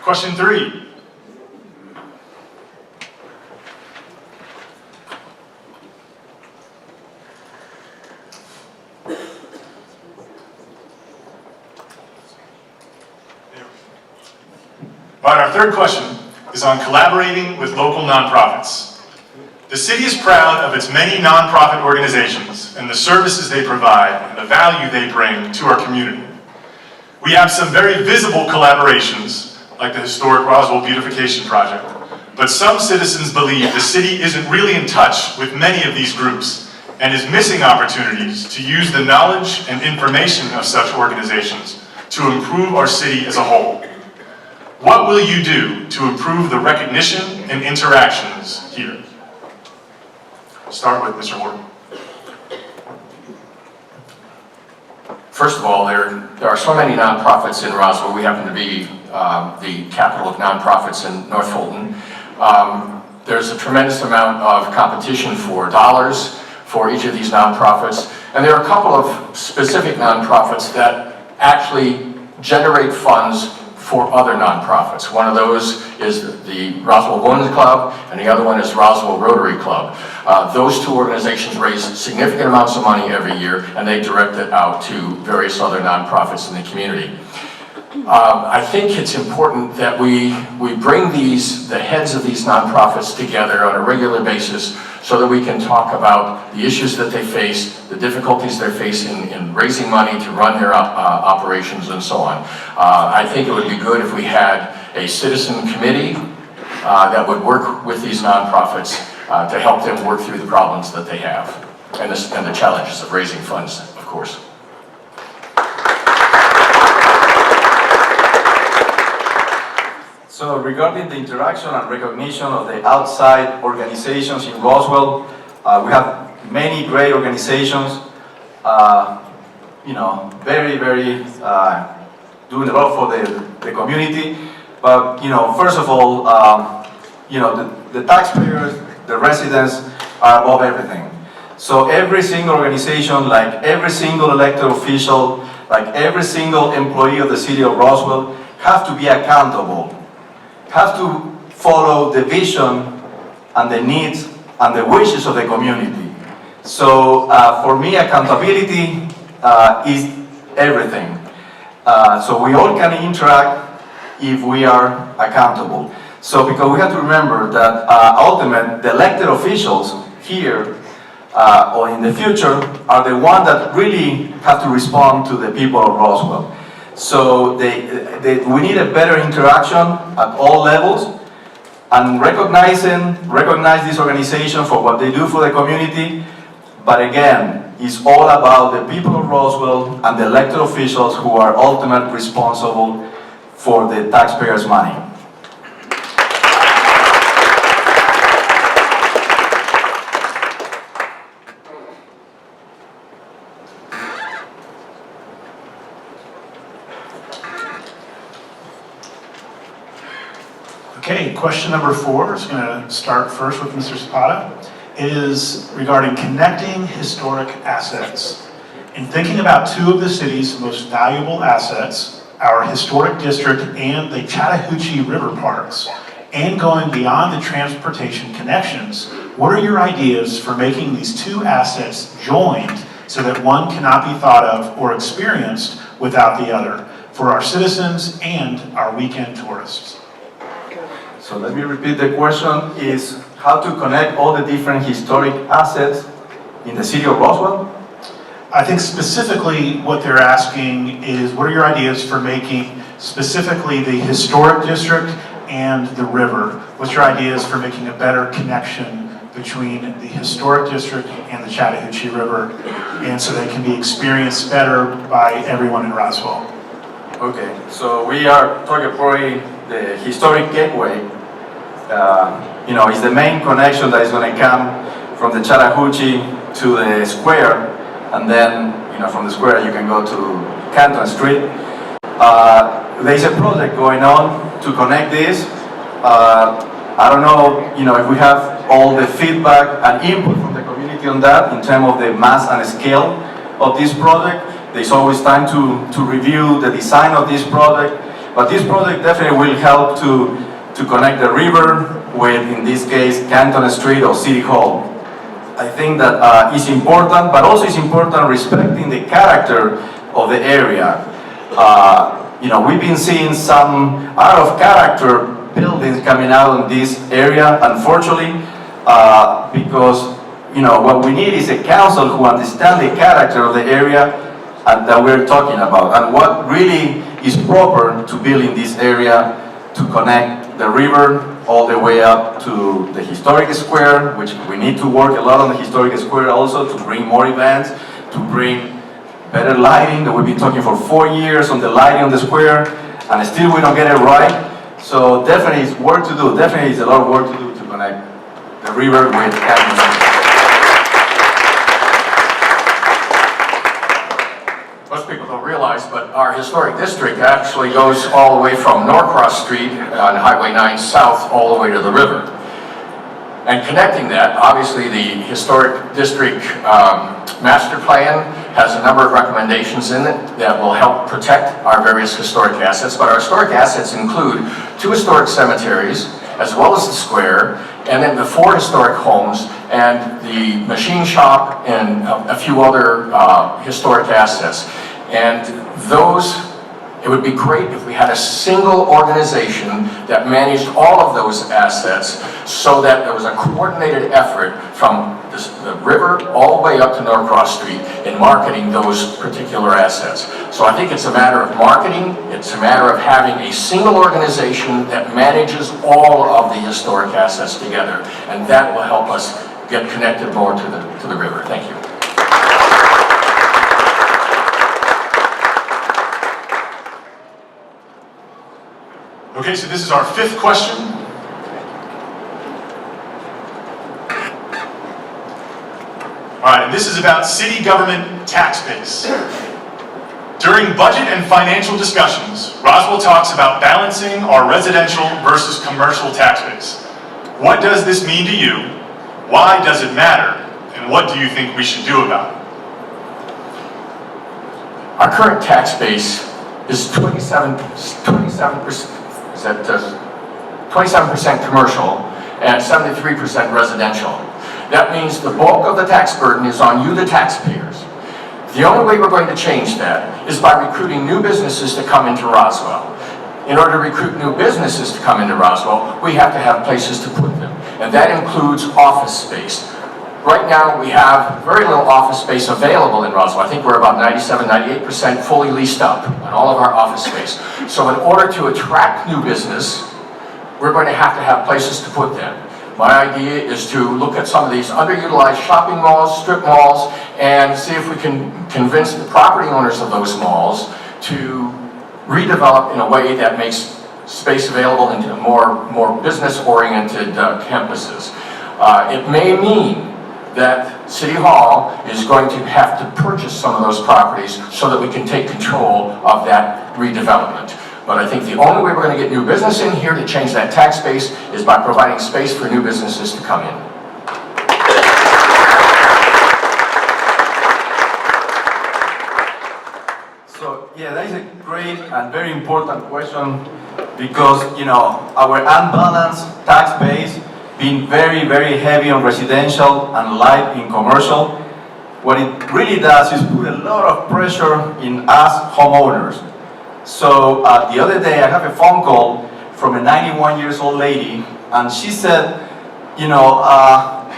Question 3. All right, our third question is on collaborating with local nonprofits. The city is proud of its many nonprofit organizations and the services they provide and the value they bring to our community. We have some very visible collaborations, like the historic Roswell Beautification Project, but some citizens believe the city isn't really in touch with many of these groups and is missing opportunities to use the knowledge and information of such organizations to improve our city as a whole. What will you do to improve the recognition and interactions here? Start with Mr. Horton. First of all, there are so many nonprofits in Roswell. We happen to be the capital of nonprofits in North Fulton. There's a tremendous amount of competition for dollars for each of these nonprofits. And there are a couple of specific nonprofits that actually generate funds for other nonprofits. One of those is the Roswell Women's Club, and the other one is Roswell Rotary Club. Those two organizations raise significant amounts of money every year, and they direct it out to various other nonprofits in the community. I think it's important that we bring the heads of these nonprofits together on a regular basis so that we can talk about the issues that they face, the difficulties they're facing in raising money to run their operations and so on. I think it would be good if we had a citizen committee that would work with these nonprofits to help them work through the problems that they have and the challenges of raising funds, of course. So regarding the interaction and recognition of the outside organizations in Roswell, we have many great organizations, very doing a lot for the community. But, first of all, the taxpayers, the residents are above everything. So every single organization, like every single elected official, like every single employee of the city of Roswell, have to be accountable, have to follow the vision and the needs and the wishes of the community. So for me, accountability is everything. So we all can interact if we are accountable. So because we have to remember that the elected officials here or in the future are the ones that really have to respond to the people of Roswell. So we need a better interaction at all levels and recognize this organization for what they do for the community. But again, it's all about the people of Roswell and the elected officials who are ultimately responsible for the taxpayers' money. Okay, question number 4 is going to start first with Mr. Zapata. It is regarding connecting historic assets. In thinking about two of the city's most valuable assets, our historic district and the Chattahoochee River parks, and going beyond the transportation connections, what are your ideas for making these two assets joined so that one cannot be thought of or experienced without the other? for our citizens and our weekend tourists. So let me repeat the question, is how to connect all the different historic assets in the city of Roswell? I think specifically what they're asking is, what are your ideas for making specifically the historic district and the river? What's your ideas for making a better connection between the historic district and the Chattahoochee River, and so they can be experienced better by everyone in Roswell? Okay, so we are talking probably the historic gateway. Is the main connection that is going to come from the Chattahoochee to the square, and then from the square you can go to Canton Street. There is a project going on to connect this. I don't know, if we have all the feedback and input from the community on that in terms of the mass and scale of this project. There's always time to review the design of this project, but this project definitely will help to connect the river with, in this case, Canton Street or City Hall. I think that is important, but also it's important respecting the character of the area. We've been seeing some out of character buildings coming out in this area, unfortunately, because what we need is a council who understands the character of the area that we're talking about, and what really is proper to build in this area to connect the river all the way up to the historic square, which we need to work a lot on the historic square also to bring more events, to bring better lighting, that we've been talking for 4 years on the lighting on the square, and still we don't get it right. So definitely it's work to do, definitely it's a lot of work to do to connect the river with Canton. Most people don't realize, but our historic district actually goes all the way from Norcross Street on Highway 9 south all the way to the river. And connecting that, obviously the historic district master plan has a number of recommendations in it that will help protect our various historic assets, but our historic assets include 2 historic cemeteries, as well as the square, and then the 4 historic homes, and the machine shop, and a few other historic assets. And those, it would be great if we had a single organization that managed all of those assets so that there was a coordinated effort from the river all the way up to Norcross Street in marketing those particular assets. So I think it's a matter of marketing, it's a matter of having a single organization that manages all of the historic assets together, and that will help us get connected more to the river. Thank you. Okay, so this is our 5th question. All right, and this is about city government tax base. During budget and financial discussions, Roswell talks about balancing our residential versus commercial tax base. What does this mean to you? Why does it matter? And what do you think we should do about it? Our current tax base is 27% commercial and 73% residential. That means the bulk of the tax burden is on you, the taxpayers. The only way we're going to change that is by recruiting new businesses to come into Roswell. In order to recruit new businesses to come into Roswell, we have to have places to put them. And that includes office space. Right now, we have very little office space available in Roswell. I think we're about 97-98% fully leased up on all of our office space. So in order to attract new business, we're going to have places to put them. My idea is to look at some of these underutilized shopping malls, strip malls, and see if we can convince the property owners of those malls to redevelop in a way that makes space available into more business-oriented campuses. It may mean that City Hall is going to have to purchase some of those properties so that we can take control of that redevelopment. But I think the only way we're going to get new business in here to change that tax base is by providing space for new businesses to come in. So, yeah, that is a great and very important question because, our unbalanced tax base being very, very heavy on residential and light in commercial, what it really does is put a lot of pressure in us homeowners. So the other day I have a phone call from a 91 years old lady, and she said,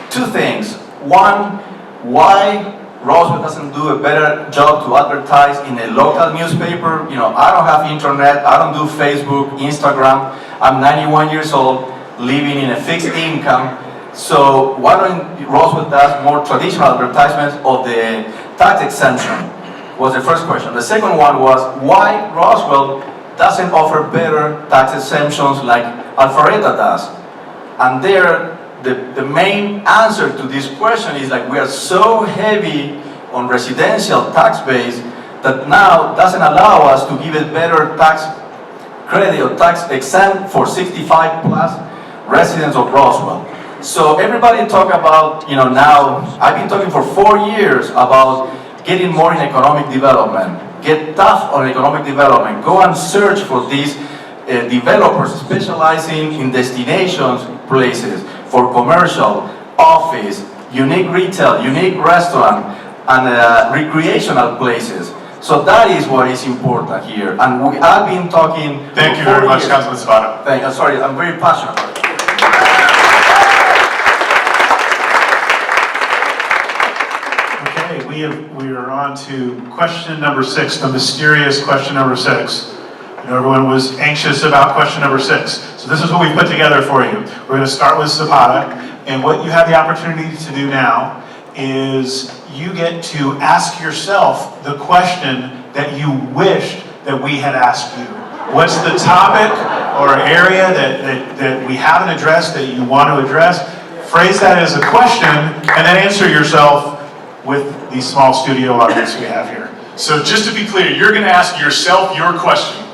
two things. One, why Roswell doesn't do a better job to advertise in a local newspaper. I don't have internet, I don't do Facebook, Instagram. I'm 91 years old, living in a fixed income. So why don't Roswell does more traditional advertisements of the tax exemption? Was the first question. The second one was why Roswell doesn't offer better tax exemptions like Alpharetta does. And there, the main answer to this question is like we are so heavy on residential tax base that now doesn't allow us to give it better tax credit or tax exempt for 65 plus residents of Roswell. So everybody talk about, now, I've been talking for 4 years about getting more in economic development, get tough on economic development, go and search for these developers specializing in destinations places for commercial, office, unique retail, unique restaurant, and recreational places. So that is what is important here. And I've been talking. Thank you very much, Councilman Zapata. Sorry, I'm very passionate about it. Okay, we are on to question number 6, the mysterious question number 6. Everyone was anxious about question number 6. So this is what we put together for you. We're going to start with Zapata, and what you have the opportunity to do now is you get to ask yourself the question that you wished that we had asked you. What's the topic or area that we haven't addressed that you want to address? Phrase that as a question, and then answer yourself with the small studio audience we have here. So just to be clear, you're going to ask yourself your question,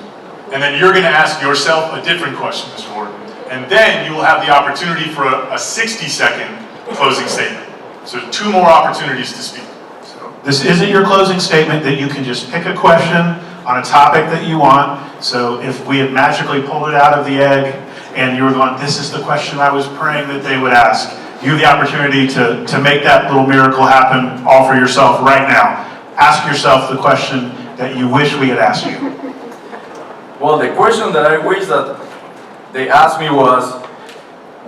and then you're going to ask yourself a different question, Mr. Horton. And then you will have the opportunity for a 60-second closing statement. So 2 more opportunities to speak. So this isn't your closing statement that you can just pick a question on a topic that you want. So if we had magically pulled it out of the egg and you were going, this is the question I was praying that they would ask, you have the opportunity to make that little miracle happen all for yourself right now. Ask yourself the question that you wish we had asked you. Well, the question that I wish that they asked me was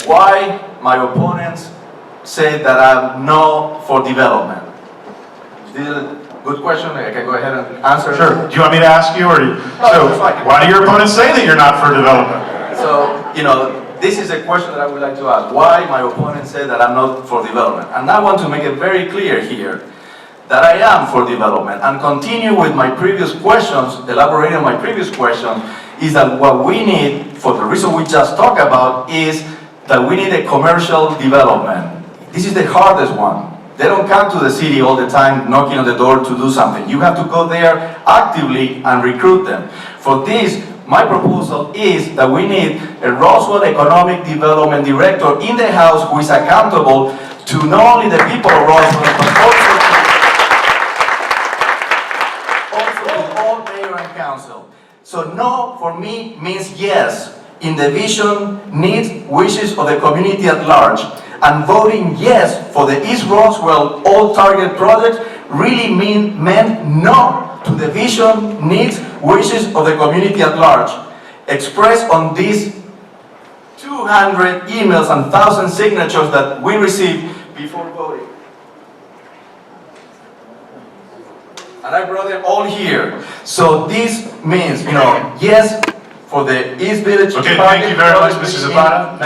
why my opponents say that I'm no for development. This is a good question. I can go ahead and answer. Sure. Do you want me to ask you, or why do your opponents say that you're not for development? So, this is a question that I would like to ask. Why my opponents say that I'm not for development? And I want to make it very clear here that I am for development and continue with my previous questions, elaborating on my previous question, is that what we need, for the reason we just talked about, is that we need a commercial development. This is the hardest one. They don't come to the city all the time knocking on the door to do something. You have to go there actively and recruit them. For this, my proposal is that we need a Roswell Economic Development Director in the House who is accountable to not only the people of Roswell, but also to all mayor and council. So no, for me, means yes in the vision, needs, wishes of the community at large. And voting yes for the East Roswell all target project really meant no to the vision, needs, wishes of the community at large. Expressed on these 200 emails and 1,000 signatures that we received before voting. And I brought them all here. So this means, yes for the East Village. Okay, thank you very much, Mr. Zapata.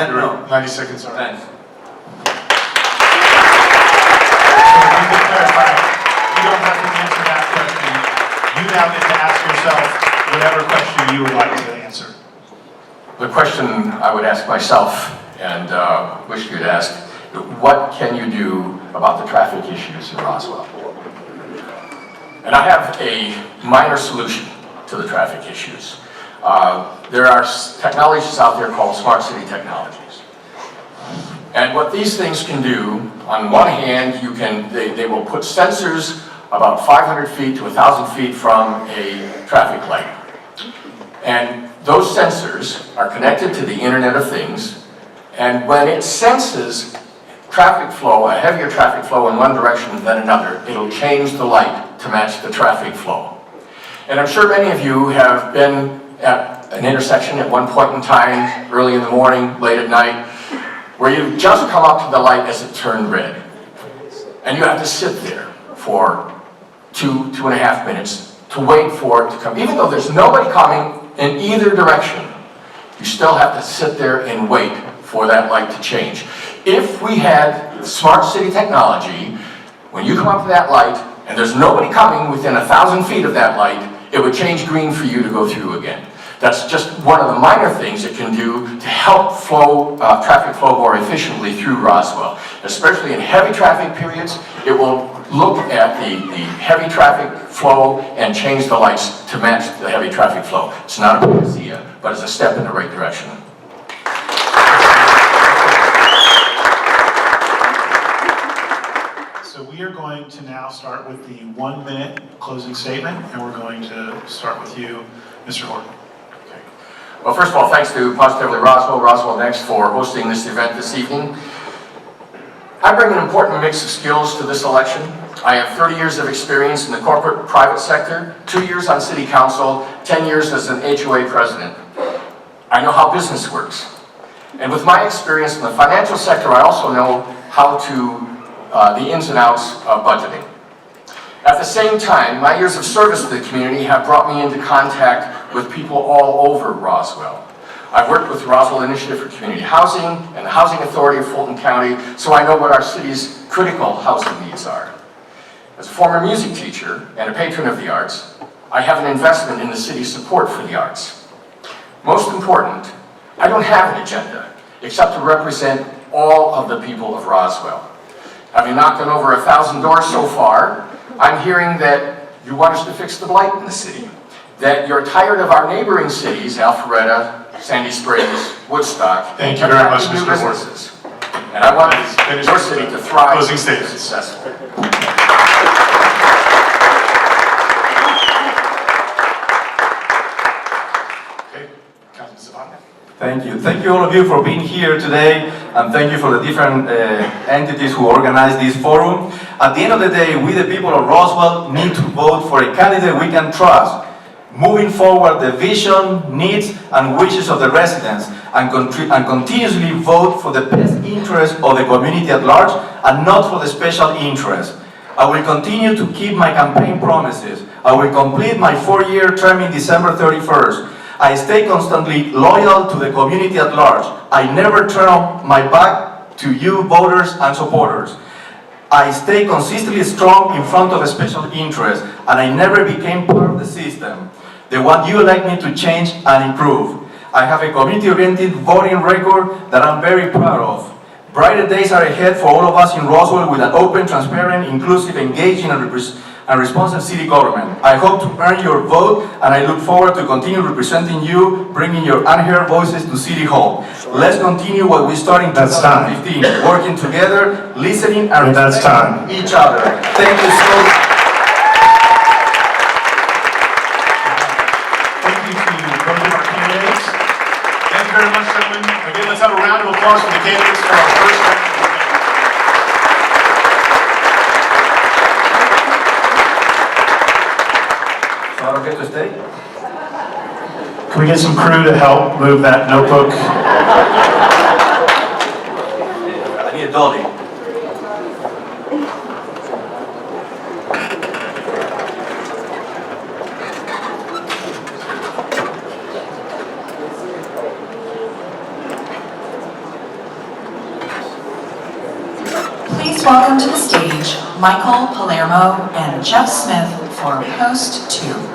90 seconds are Thanks. You don't have to answer that question. You now get to ask yourself whatever question you would like to answer. The question I would ask myself, and wish you to ask, what can you do about the traffic issues in Roswell? And I have a minor solution to the traffic issues. There are technologies out there called smart city technologies. And what these things can do, on one hand, they will put sensors about 500 feet to 1,000 feet from a traffic light. And those sensors are connected to the Internet of Things, and when it senses traffic flow, a heavier traffic flow in one direction than another, it'll change the light to match the traffic flow. And I'm sure many of you have been at an intersection at one point in time, early in the morning, late at night, where you've just come up to the light as it turned red. And you have to sit there for 2.5 minutes to wait for it to come. Even though there's nobody coming in either direction, you still have to sit there and wait for that light to change. If we had smart city technology, when you come up to that light and there's nobody coming within 1,000 feet of that light, it would change green for you to go through again. That's just one of the minor things it can do to help traffic flow more efficiently through Roswell. Especially in heavy traffic periods, it will look at the heavy traffic flow and change the lights to match the heavy traffic flow. It's not a panacea, but it's a step in the right direction. So we are going to now start with the 1-minute closing statement, and we're going to start with you, Mr. Horton. Well, first of all, thanks to Positively Roswell, Roswell Next, for hosting this event this evening. I bring an important mix of skills to this election. I have 30 years of experience in the corporate private sector, 2 years on city council, 10 years as an HOA president. I know how business works. And with my experience in the financial sector, I also know how to, the ins and outs of budgeting. At the same time, my years of service to the community have brought me into contact with people all over Roswell. I've worked with the Roswell Initiative for Community Housing and the Housing Authority of Fulton County, so I know what our city's critical housing needs are. As a former music teacher and a patron of the arts, I have an investment in the city's support for the arts. Most important, I don't have an agenda, except to represent all of the people of Roswell. Having knocked on over 1,000 doors so far, I'm hearing that you want us to fix the blight in the city, that you're tired of our neighboring cities, Alpharetta, Sandy Springs, Woodstock. Thank you very much, Mr. Horton. And I want your city to thrive and be successful. Okay, Councilman Zapata. Thank you. Thank you all of you for being here today, and thank you for the different entities who organized this forum. At the end of the day, we the people of Roswell need to vote for a candidate we can trust, moving forward the vision, needs, and wishes of the residents, and continuously vote for the best interest of the community at large, and not for the special interest. I will continue to keep my campaign promises. I will complete my 4-year term in December 31st. I stay constantly loyal to the community at large. I never turn my back to you voters and supporters. I stay consistently strong in front of a special interest, and I never became part of the system, the one you elect me to change and improve. I have a community-oriented voting record that I'm very proud of. Brighter days are ahead for all of us in Roswell with an open, transparent, inclusive, engaging, and responsive city government. I hope to earn your vote, and I look forward to continue representing you, bringing your unheard voices to City Hall. Let's continue what we started in 2015, working together, listening, and respecting each other. Thank you so much. Thank you to both of our candidates. Thank you very much, gentlemen. Again, let's have a round of applause for the candidates for our first round. Okay to stay? Can we get some crew to help move that notebook? I need a dolly. Please welcome to the stage Michael Palermo and Geoff Smith for Post 2.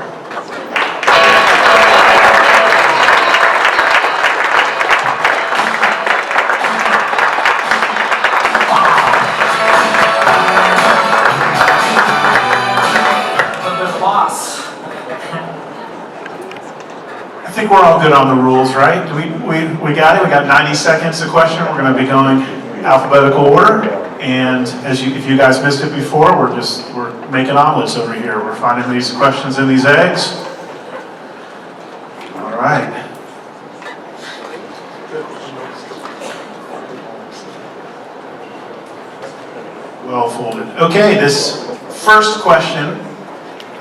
I think we're all good on the rules, right? We got it. We got 90 seconds to question. We're going to be going alphabetical order. And if you guys missed it before, we're making omelets over here. We're finding these questions in these eggs. All right. Well folded. Okay, this first question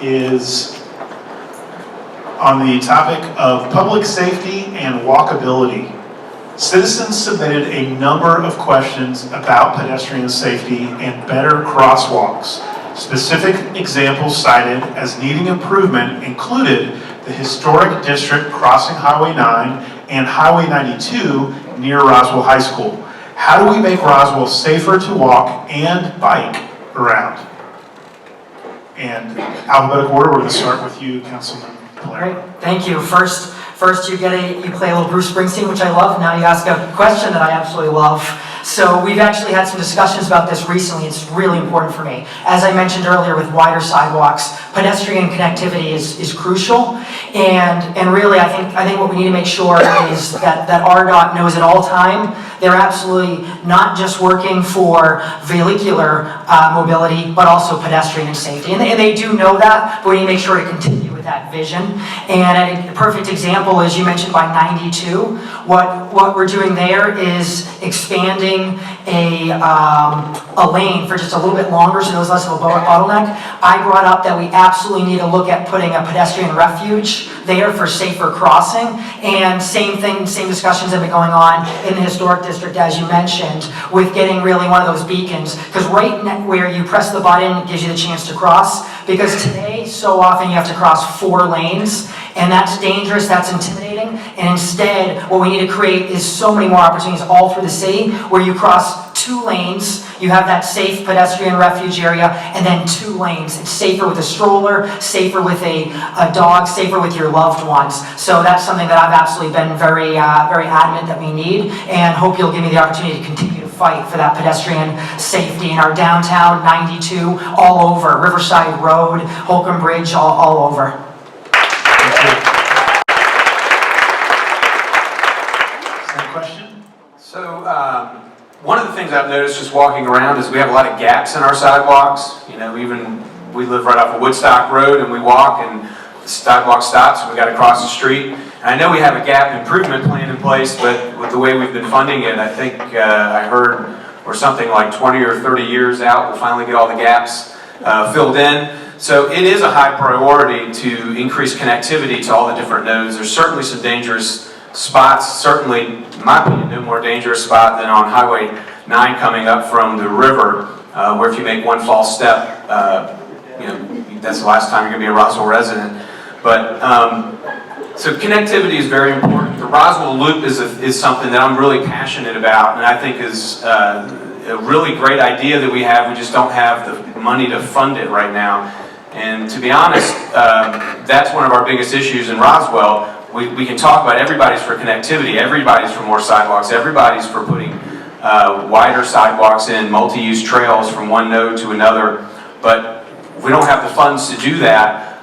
is, on the topic of public safety and walkability. Citizens submitted a number of questions about pedestrian safety and better crosswalks. Specific examples cited as needing improvement included the historic district crossing Highway 9 and Highway 92 near Roswell High School. How do we make Roswell safer to walk and bike around? And alphabetical order, we're going to start with you, Councilman Palermo. Great, thank you. First you play a little Bruce Springsteen, which I love. Now you ask a question that I absolutely love. So we've actually had some discussions about this recently. It's really important for me. As I mentioned earlier with wider sidewalks, pedestrian connectivity is crucial. And really, I think what we need to make sure is that RDOT knows at all time they're absolutely not just working for vehicular mobility, but also pedestrian safety. And they do know that, but we need to make sure to continue with that vision. And a perfect example is you mentioned by 92. What we're doing there is expanding a lane for just a little bit longer so there's less of a bottleneck. I brought up that we absolutely need to look at putting a pedestrian refuge there for safer crossing. And same discussions have been going on in the historic district, as you mentioned, with getting really one of those beacons. Because right where you press the button gives you the chance to cross. Because today, so often you have to cross 4 lanes, and that's dangerous, that's intimidating. And instead, what we need to create is so many more opportunities all through the city where you cross 2 lanes, you have that safe pedestrian refuge area, and then 2 lanes. It's safer with a stroller, safer with a dog, safer with your loved ones. So that's something that I've absolutely been very adamant that we need, and hope you'll give me the opportunity to continue to fight for that pedestrian safety in our downtown, 92, all over, Riverside Road, Holcomb Bridge, all over. Thank you. Same question? So, one of the things I've noticed just walking around is we have a lot of gaps in our sidewalks. You know, we live right off of Woodstock Road and we walk and the sidewalk stops and we got to cross the street. And I know we have a gap improvement plan in place, but with the way we've been funding it, I think I heard or something like 20 or 30 years out, we'll finally get all the gaps filled in. So it is a high priority to increase connectivity to all the different nodes. There's certainly some dangerous spots, certainly, in my opinion, no more dangerous spot than on Highway 9 coming up from the river, where if you make one false step, that's the last time you're going to be a Roswell resident. But, so connectivity is very important. The Roswell Loop is something that I'm really passionate about, and I think is a really great idea that we have. We just don't have the money to fund it right now. And to be honest, that's one of our biggest issues in Roswell. We can talk about everybody's for connectivity, everybody's for more sidewalks, everybody's for putting wider sidewalks in, multi-use trails from one node to another. But if we don't have the funds to do that,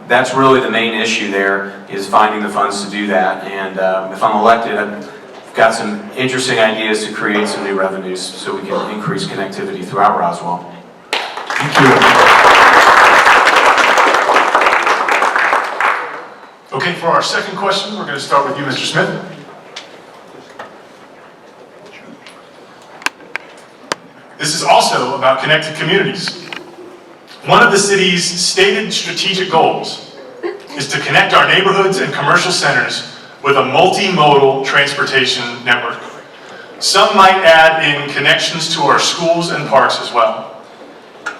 that's really the main issue there, is finding the funds to do that. And if I'm elected, I've got some interesting ideas to create some new revenues so we can increase connectivity throughout Roswell. Thank you. Okay, for our second question, we're going to start with you, Mr. Smith. This is also about connected communities. One of the city's stated strategic goals is to connect our neighborhoods and commercial centers with a multimodal transportation network. Some might add in connections to our schools and parks as well.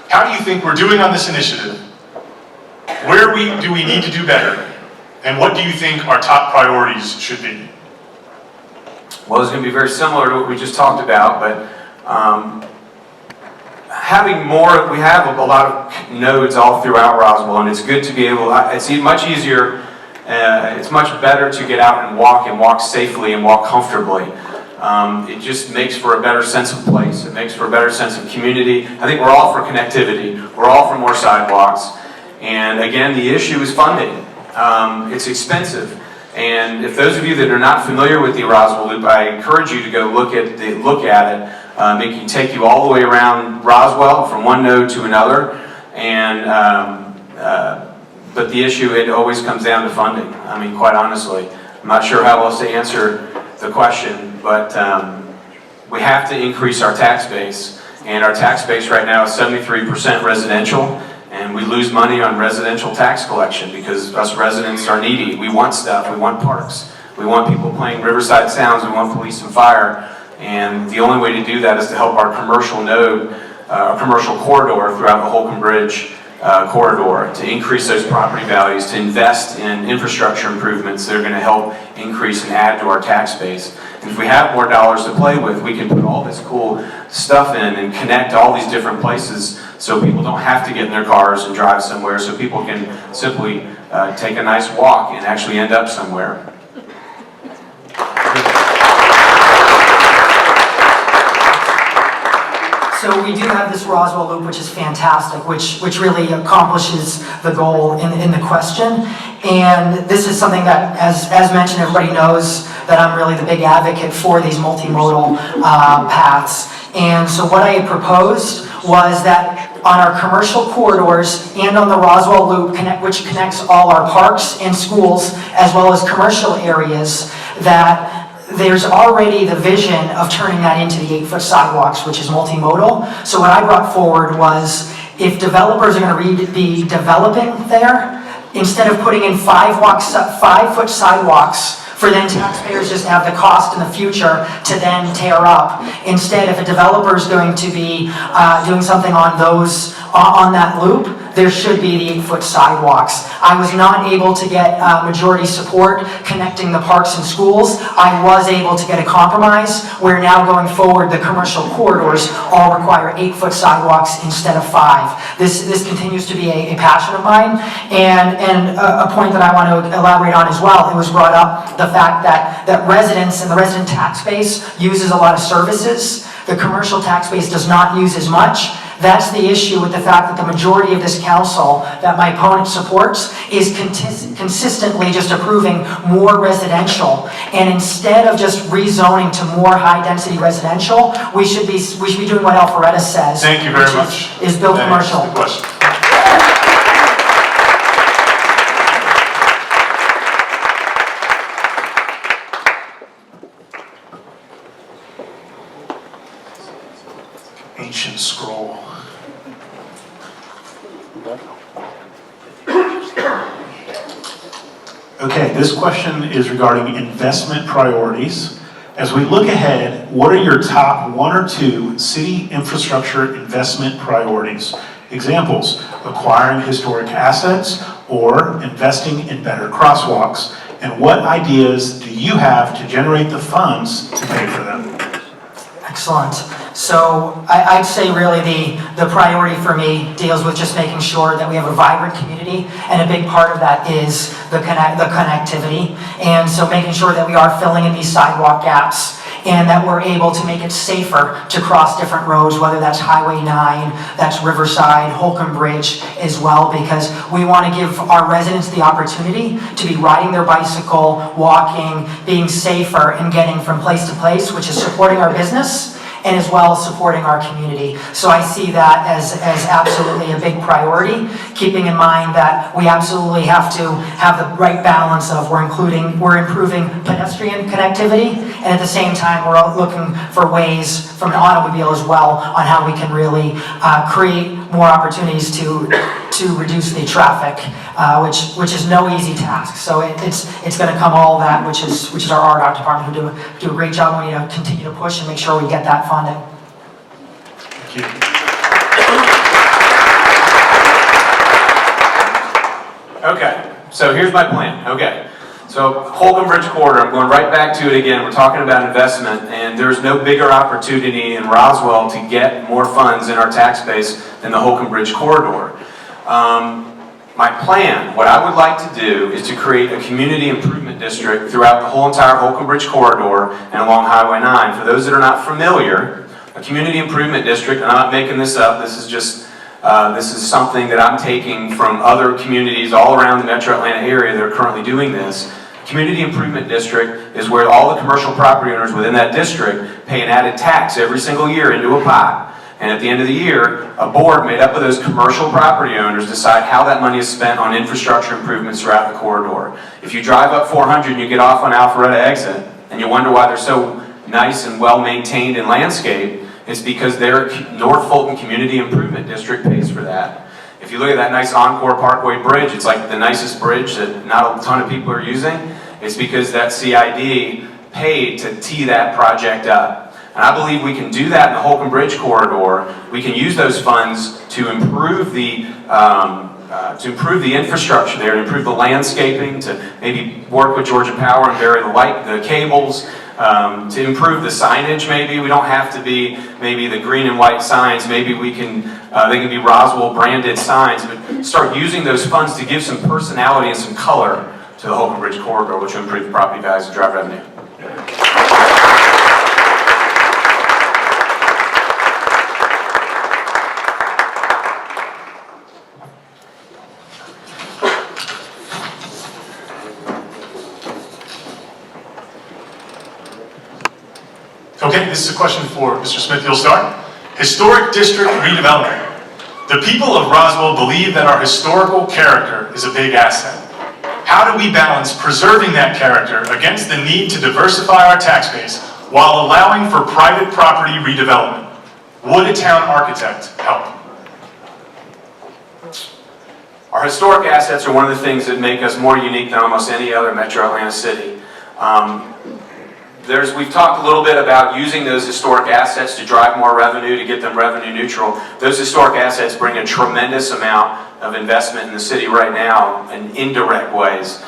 How do you think we're doing on this initiative? Where do we need to do better? And what do you think our top priorities should be? Well, it's going to be very similar to what we just talked about, but having more, we have a lot of nodes all throughout Roswell, and it's good to be able, it's much easier, it's much better to get out and walk safely and walk comfortably. It just makes for a better sense of place. It makes for a better sense of community. I think we're all for connectivity. We're all for more sidewalks. And again, the issue is funding. It's expensive. And if those of you that are not familiar with the Roswell Loop, I encourage you to go look at it. It can take you all the way around Roswell from one node to another. And but the issue, it always comes down to funding. I mean, quite honestly, I'm not sure how else to answer the question, but we have to increase our tax base. And our tax base right now is 73% residential. And we lose money on residential tax collection because us residents are needy. We want stuff, we want parks, we want people playing Riverside Sounds, we want police and fire. And the only way to do that is to help our commercial node, our commercial corridor throughout the Holcomb Bridge corridor, to increase those property values, to invest in infrastructure improvements that are going to help increase and add to our tax base. And if we have more dollars to play with, we can put all this cool stuff in and connect all these different places so people don't have to get in their cars and drive somewhere, so people can simply take a nice walk and actually end up somewhere. So we do have this Roswell loop, which is fantastic, which really accomplishes the goal in the question. And this is something that, as mentioned, everybody knows that I'm really the big advocate for these multimodal paths. And so what I had proposed was that on our commercial corridors and on the Roswell loop, which connects all our parks and schools, as well as commercial areas, that there's already the vision of turning that into the 8-foot sidewalks, which is multimodal. So what I brought forward was, if developers are going to be developing there, instead of putting in 5-foot sidewalks for then taxpayers just to have the cost in the future to then tear up. Instead, if a developer is going to be doing something on that loop, there should be the 8-foot sidewalks. I was not able to get majority support connecting the parks and schools. I was able to get a compromise where now going forward, the commercial corridors all require 8-foot sidewalks instead of 5. This continues to be a passion of mine, and a point that I want to elaborate on as well. It was brought up, the fact that residents and the resident tax base uses a lot of services. The commercial tax base does not use as much. That's the issue with the fact that the majority of this council that my opponent supports is consistently just approving more residential. And instead of just rezoning to more high-density residential, we should be doing what Alpharetta says. Thank you very much. Is build commercial. Good question. Ancient scroll. Okay, this question is regarding investment priorities. As we look ahead, what are your top 1 or 2 city infrastructure investment priorities? Examples: acquiring historic assets or investing in better crosswalks. And what ideas do you have to generate the funds to pay for them? Excellent. So I'd say really the priority for me deals with just making sure that we have a vibrant community, and a big part of that is the connectivity. And so making sure that we are filling in these sidewalk gaps, and that we're able to make it safer to cross different roads, whether that's Highway 9, that's Riverside, Holcomb Bridge as well, because we want to give our residents the opportunity to be riding their bicycle, walking, being safer, and getting from place to place, which is supporting our business and as well as supporting our community. So I see that as absolutely a big priority, keeping in mind that we absolutely have to have the right balance of we're improving pedestrian connectivity, and at the same time we're looking for ways from an automobile as well on how we can really create more opportunities to reduce the traffic, which is no easy task. So it's going to come all that, which is our RDOT department who do a great job. We need to continue to push and make sure we get that funding. Thank you. Okay, so here's my plan. Okay, so Holcomb Bridge Corridor, I'm going right back to it again. We're talking about investment, and there's no bigger opportunity in Roswell to get more funds in our tax base than the Holcomb Bridge Corridor. My plan, what I would like to do, is to create a community improvement district throughout the whole entire Holcomb Bridge Corridor and along Highway 9. For those that are not familiar, a community improvement district, and I'm not making this up, this is just this is something that I'm taking from other communities all around the Metro Atlanta area that are currently doing this. Community Improvement District is where all the commercial property owners within that district pay an added tax every single year into a pot. And at the end of the year, a board made up of those commercial property owners decide how that money is spent on infrastructure improvements throughout the corridor. If you drive up 400 and you get off on Alpharetta exit, and you wonder why they're so nice and well maintained and landscaped, it's because their North Fulton Community Improvement District pays for that. If you look at that nice Encore Parkway Bridge, it's like the nicest bridge that not a ton of people are using. It's because that CID paid to tee that project up. And I believe we can do that in the Holcomb Bridge corridor. We can use those funds to improve the infrastructure there, to improve the landscaping, to maybe work with Georgia Power and bury the cables, to improve the signage maybe. We don't have to be maybe the green and white signs. Maybe we can, they can be Roswell branded signs, but start using those funds to give some personality and some color to the Holcomb Bridge corridor, which will improve property values and drive revenue. Okay, this is a question for Mr. Smith. You'll start. Historic district redevelopment. The people of Roswell believe that our historical character is a big asset. How do we balance preserving that character against the need to diversify our tax base while allowing for private property redevelopment? Would a town architect help? Our historic assets are one of the things that make us more unique than almost any other metro Atlanta city. We've talked a little bit about using those historic assets to drive more revenue, to get them revenue neutral. Those historic assets bring a tremendous amount of investment in the city right now in indirect ways.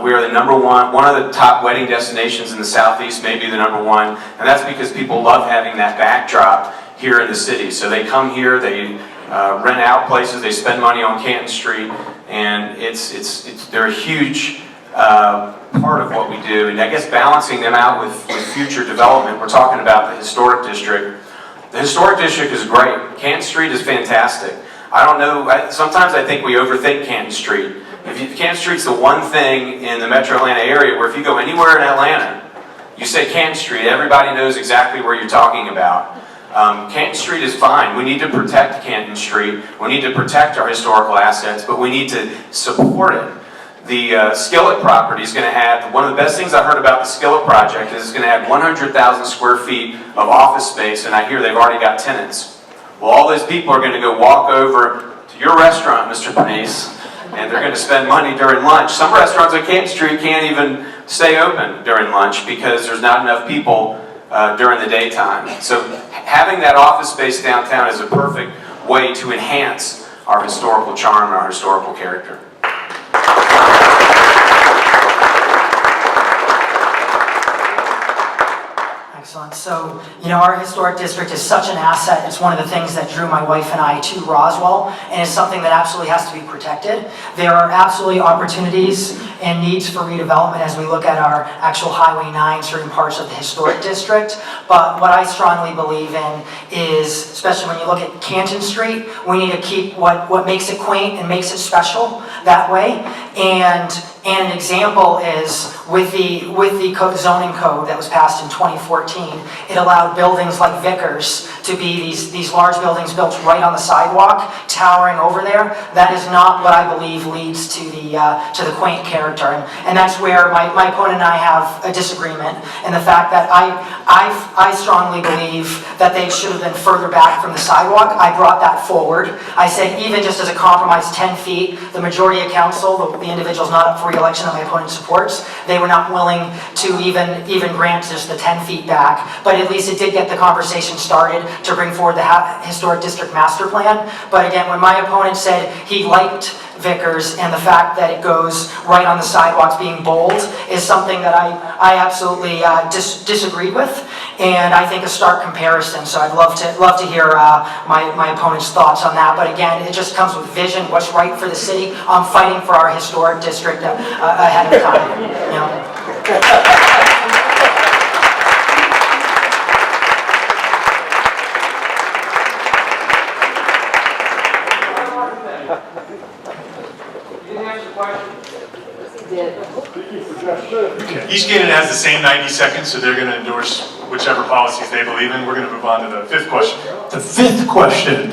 We are the one of the top wedding destinations in the Southeast, maybe the number one, and that's because people love having that backdrop here in the city. So they come here, they rent out places, they spend money on Canton Street, and they're a huge part of what we do. And I guess balancing them out with future development, we're talking about the historic district. The historic district is great. Canton Street is fantastic. I don't know, sometimes I think we overthink Canton Street. Canton Street's the one thing in the metro Atlanta area where if you go anywhere in Atlanta, you say Canton Street, everybody knows exactly where you're talking about. Canton Street is fine. We need to protect Canton Street. We need to protect our historical assets, but we need to support it. The Skillet property is going to add, one of the best things I heard about the Skillet project is it's going to add 100,000 square feet of office space, and I hear they've already got tenants. Well, all those people are going to go walk over to your restaurant, Mr. Pernice, and they're going to spend money during lunch. Some restaurants on Canton Street can't even stay open during lunch because there's not enough people during the daytime. So having that office space downtown is a perfect way to enhance our historical charm and our historical character. Excellent. So, our historic district is such an asset. It's one of the things that drew my wife and I to Roswell, and it's something that absolutely has to be protected. There are absolutely opportunities and needs for redevelopment as we look at our actual Highway 9, certain parts of the historic district. But what I strongly believe in is, especially when you look at Canton Street, we need to keep what makes it quaint and makes it special that way. And an example is with the zoning code that was passed in 2014, it allowed buildings like Vickers to be these large buildings built right on the sidewalk, towering over there. That is not what I believe leads to the quaint character, and that's where my opponent and I have a disagreement. And the fact that I strongly believe that they should have been further back from the sidewalk. I brought that forward. I said even just as a compromise, 10 feet. The majority of council, the individuals not up for re-election that my opponent supports, they were not willing to even grant just the 10 feet back. But at least it did get the conversation started to bring forward the historic district master plan. But again, when my opponent said he liked Vickers and the fact that it goes right on the sidewalks being bold is something that I absolutely disagreed with, and I think a stark comparison. So I'd love to hear my opponent's thoughts on that. But again, it just comes with vision, what's right for the city. I'm fighting for our historic district ahead of time. Each candidate has the same 90 seconds, so they're going to endorse whichever policies they believe in. We're going to move on to the fifth question. The fifth question,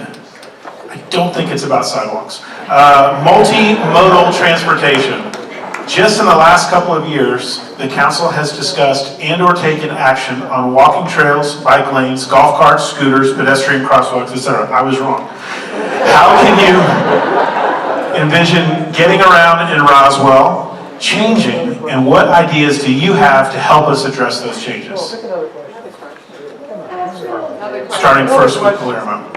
I don't think it's about sidewalks. Multimodal transportation. Just in the last couple of years, the council has discussed and/or taken action on walking trails, bike lanes, golf carts, scooters, pedestrian crosswalks, etc. I was wrong. How can you envision getting around in Roswell, changing, and what ideas do you have to help us address those changes? Starting first with Palermo.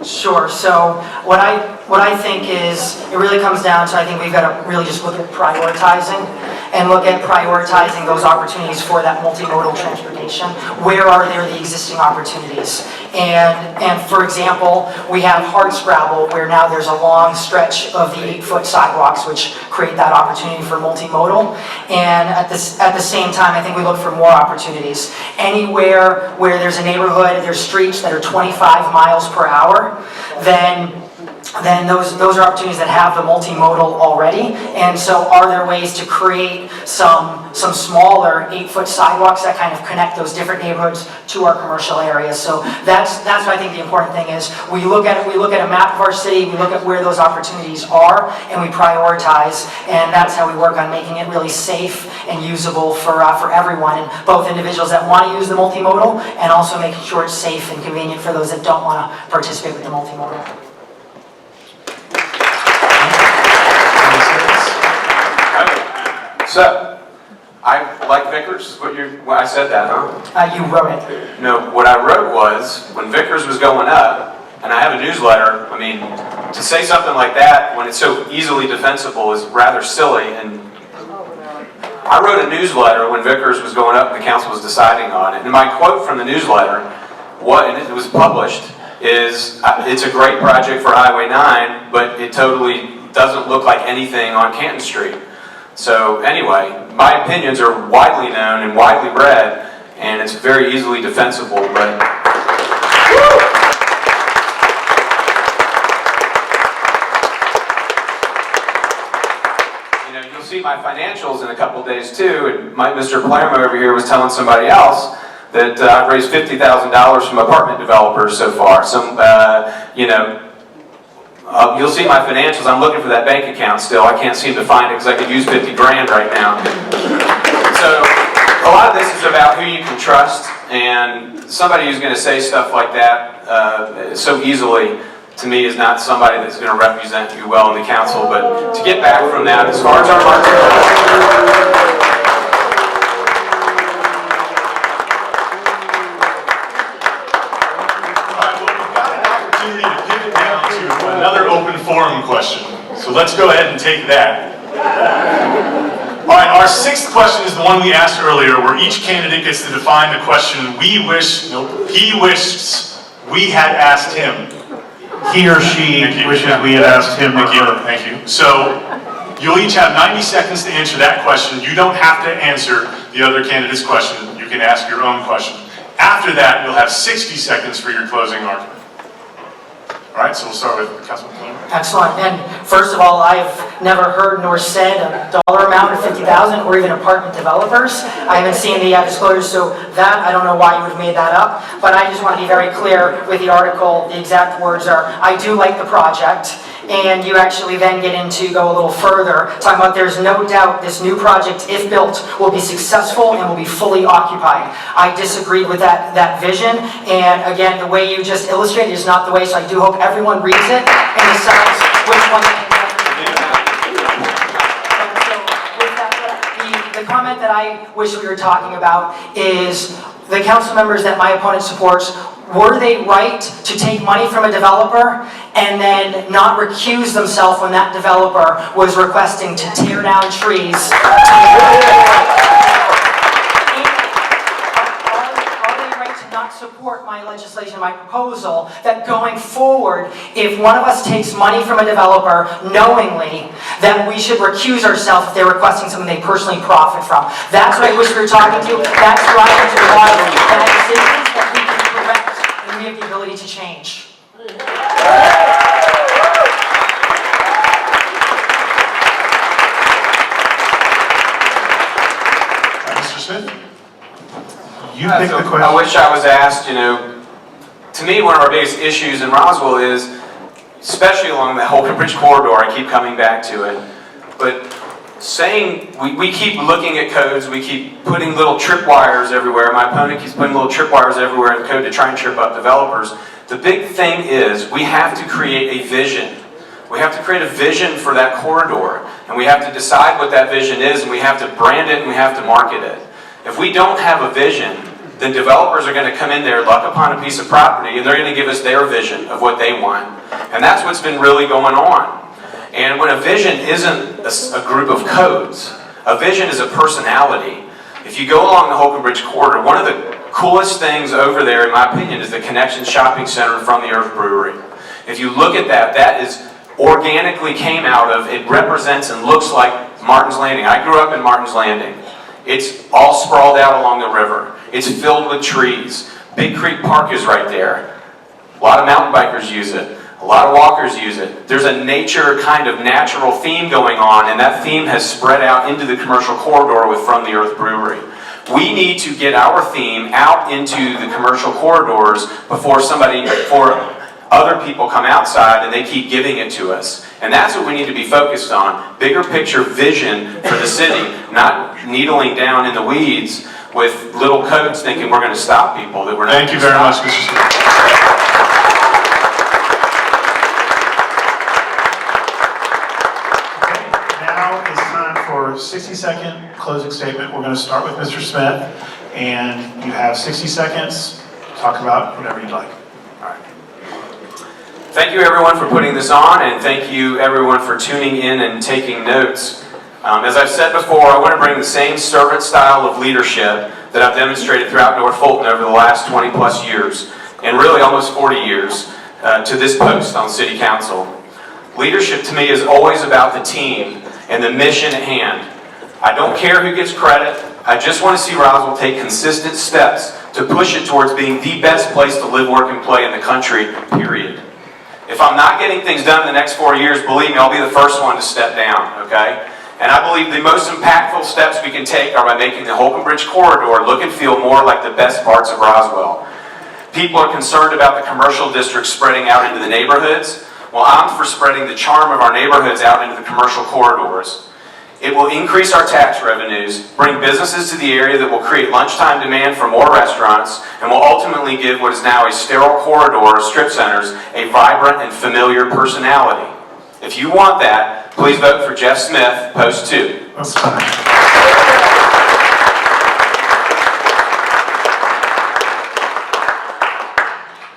Sure. So what I think is, it really comes down to, I think we've got to really just look at prioritizing and look at prioritizing those opportunities for that multimodal transportation. Where are there the existing opportunities? And for example, we have hardscrabble, where now there's a long stretch of the 8-foot sidewalks, which create that opportunity for multimodal. And at the same time, I think we look for more opportunities. Anywhere where there's a neighborhood, there's streets that are 25 miles per hour, then those are opportunities that have the multimodal already. And so are there ways to create some smaller 8-foot sidewalks that kind of connect those different neighborhoods to our commercial areas? So that's what I think the important thing is. We look at a map of our city, we look at where those opportunities are, and we prioritize, and that's how we work on making it really safe and usable for everyone, and both individuals that want to use the multimodal and also making sure it's safe and convenient for those that don't want to participate with the multimodal. So, I like Vickers, I said that, huh? You wrote it. No, what I wrote was, when Vickers was going up, and I have a newsletter, I mean, to say something like that when it's so easily defensible is rather silly, and I wrote a newsletter when Vickers was going up and the council was deciding on it, and my quote from the newsletter, and it was published, is, it's a great project for Highway 9, but it totally doesn't look like anything on Canton Street. So anyway, my opinions are widely known and widely read, and it's very easily defensible, but... You know, you'll see my financials in a couple days too, and Mr. Palermo over here was telling somebody else that I've raised $50,000 from apartment developers so far. You know, you'll see my financials. I'm looking for that bank account still. I can't seem to find it because I could use 50 grand right now. So a lot of this is about who you can trust, and somebody who's going to say stuff like that so easily, to me, is not somebody that's going to represent you well in the council. But to get back from that, as far as our market... Another open forum question. So let's go ahead and take that. All right, our sixth question is the one we asked earlier, where each candidate gets to define the question he wished we had asked him. He or she wishes we had asked him or her. Thank you. So you'll each have 90 seconds to answer that question. You don't have to answer the other candidate's question. You can ask your own question. After that, you'll have 60 seconds for your closing argument. All right, so we'll start with Councilman Palermo. Excellent. And first of all, I've never heard nor said a dollar amount of 50,000 or even apartment developers. I haven't seen the disclosures, so that, I don't know why you would have made that up. But I just want to be very clear with the article. The exact words are, I do like the project. And you actually then get into, go a little further, talking about there's no doubt this new project, if built, will be successful and will be fully occupied. I disagreed with that vision, and again, the way you just illustrated is not the way, so I do hope everyone reads it and decides which one they want. The comment that I wish we were talking about is the council members that my opponent supports, were they right to take money from a developer and then not recuse themselves when that developer was requesting to tear down trees? Are they right to not support my legislation, my proposal, that going forward, if one of us takes money from a developer knowingly, that we should recuse ourselves if they're requesting something they personally profit from? That's what I wish we were talking to. That's driving to the bottom. And I think that we can correct, and we have the ability to change. Mr. Smith? You pick the question. I wish I was asked, you know, to me, one of our biggest issues in Roswell is, especially along the Horton Bridge corridor, I keep coming back to it, but saying, we keep looking at codes, we keep putting little tripwires everywhere. My opponent keeps putting little tripwires everywhere in the code to try and trip up developers. The big thing is we have to create a vision. We have to create a vision for that corridor, and we have to decide what that vision is, and we have to brand it, and we have to market it. If we don't have a vision, then developers are going to come in there, luck upon a piece of property, and they're going to give us their vision of what they want. And that's what's been really going on. And when a vision isn't a group of codes, a vision is a personality. If you go along the Holcomb Bridge corridor, one of the coolest things over there, in my opinion, is the Connection Shopping Center from the Earth Brewery. If you look at that, that is organically came out of, it represents and looks like Martin's Landing. I grew up in Martin's Landing. It's all sprawled out along the river. It's filled with trees. Big Creek Park is right there. A lot of mountain bikers use it. A lot of walkers use it. There's a nature kind of natural theme going on, and that theme has spread out into the commercial corridor with From the Earth Brewery. We need to get our theme out into the commercial corridors before other people come outside and they keep giving it to us. And that's what we need to be focused on. Bigger picture vision for the city, not needling down in the weeds with little codes thinking we're going to stop people that we're not. Thank you very much, Mr. Smith. Now it's time for a 60-second closing statement. We're going to start with Mr. Smith, and you have 60 seconds to talk about whatever you'd like. Thank you everyone for putting this on, and thank you everyone for tuning in and taking notes. As I've said before, I want to bring the same servant style of leadership that I've demonstrated throughout North Fulton over the last 20 plus years, and really almost 40 years, to this post on City Council. Leadership to me is always about the team and the mission at hand. I don't care who gets credit. I just want to see Roswell take consistent steps to push it towards being the best place to live, work, and play in the country, period. If I'm not getting things done in the next 4 years, believe me, I'll be the first one to step down, okay? And I believe the most impactful steps we can take are by making the Holcomb Bridge corridor look and feel more like the best parts of Roswell. People are concerned about the commercial district spreading out into the neighborhoods. Well, I'm for spreading the charm of our neighborhoods out into the commercial corridors. It will increase our tax revenues, bring businesses to the area that will create lunchtime demand for more restaurants, and will ultimately give what is now a sterile corridor of strip centers a vibrant and familiar personality. If you want that, please vote for Geoff Smith, post 2. That's fine.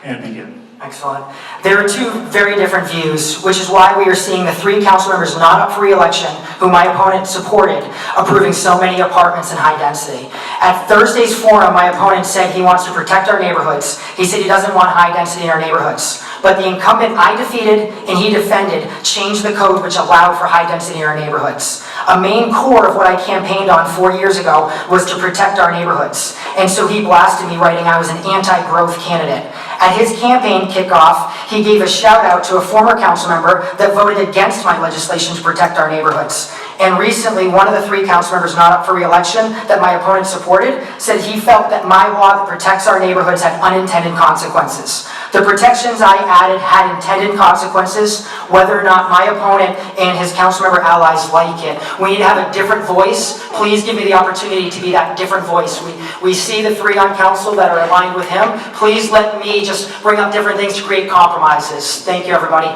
And begin. Excellent. There are two very different views, which is why we are seeing the 3 council members not up for re-election, who my opponent supported, approving so many apartments in high density. At Thursday's forum, my opponent said he wants to protect our neighborhoods. He said he doesn't want high density in our neighborhoods. But the incumbent I defeated and he defended changed the code which allowed for high density in our neighborhoods. A main core of what I campaigned on 4 years ago was to protect our neighborhoods. And so he blasted me, writing I was an anti-growth candidate. At his campaign kickoff, he gave a shout out to a former council member that voted against my legislation to protect our neighborhoods. And recently, one of the 3 council members not up for re-election that my opponent supported said he felt that my law that protects our neighborhoods had unintended consequences. The protections I added had intended consequences, whether or not my opponent and his council member allies like it. We need to have a different voice. Please give me the opportunity to be that different voice. We see the 3 on council that are aligned with him. Please let me just bring up different things to create compromises. Thank you, everybody.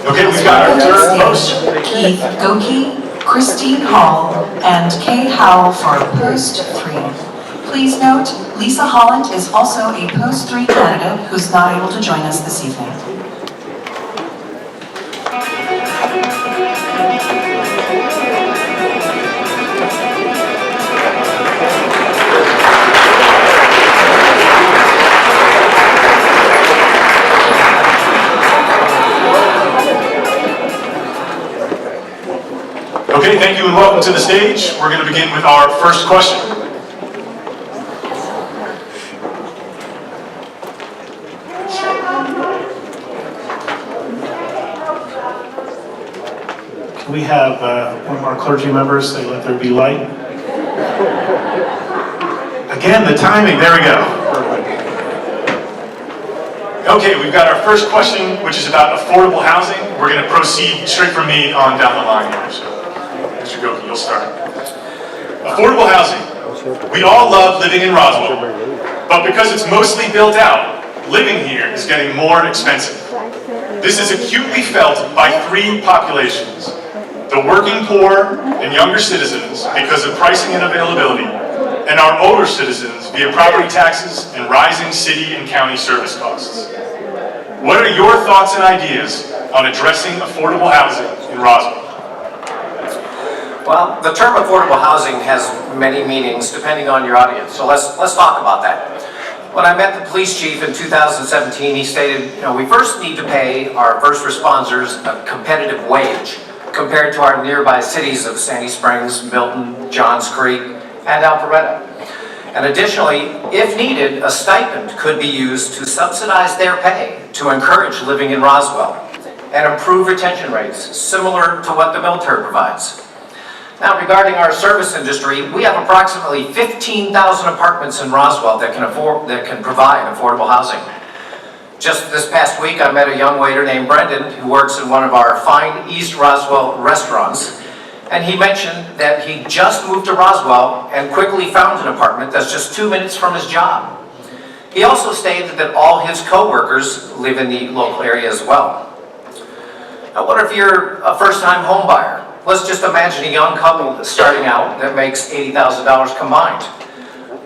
Okay, we've got our third post. Keith Goeke, Christine Hall, and Kay Howell for post 3. Please note, Lisa Holland is also a post 3 candidate who's not able to join us this evening. Okay, thank you and welcome to the stage. We're going to begin with our first question. Can we have one of our clergy members say, "Let there be light"? Again, the timing, there we go. Okay, we've got our first question, which is about affordable housing. We're going to proceed straight from me on down the line here. So, Mr. Goeke, you'll start. Affordable housing. We all love living in Roswell, but because it's mostly built out, living here is getting more expensive. This is acutely felt by three populations: the working poor and younger citizens because of pricing and availability, and our older citizens via property taxes and rising city and county service costs. What are your thoughts and ideas on addressing affordable housing in Roswell? Well, the term affordable housing has many meanings depending on your audience, so let's talk about that. When I met the police chief in 2017, he stated, we first need to pay our first responders a competitive wage compared to our nearby cities of Sandy Springs, Milton, Johns Creek, and Alpharetta. And additionally, if needed, a stipend could be used to subsidize their pay to encourage living in Roswell and improve retention rates, similar to what the military provides. Now, regarding our service industry, we have approximately 15,000 apartments in Roswell that can provide affordable housing. Just this past week, I met a young waiter named Brendan who works in one of our fine East Roswell restaurants, and he mentioned that he just moved to Roswell and quickly found an apartment that's just 2 minutes from his job. He also stated that all his co-workers live in the local area as well. Now, what if you're a first-time home buyer? Let's just imagine a young couple that's starting out that makes $80,000 combined.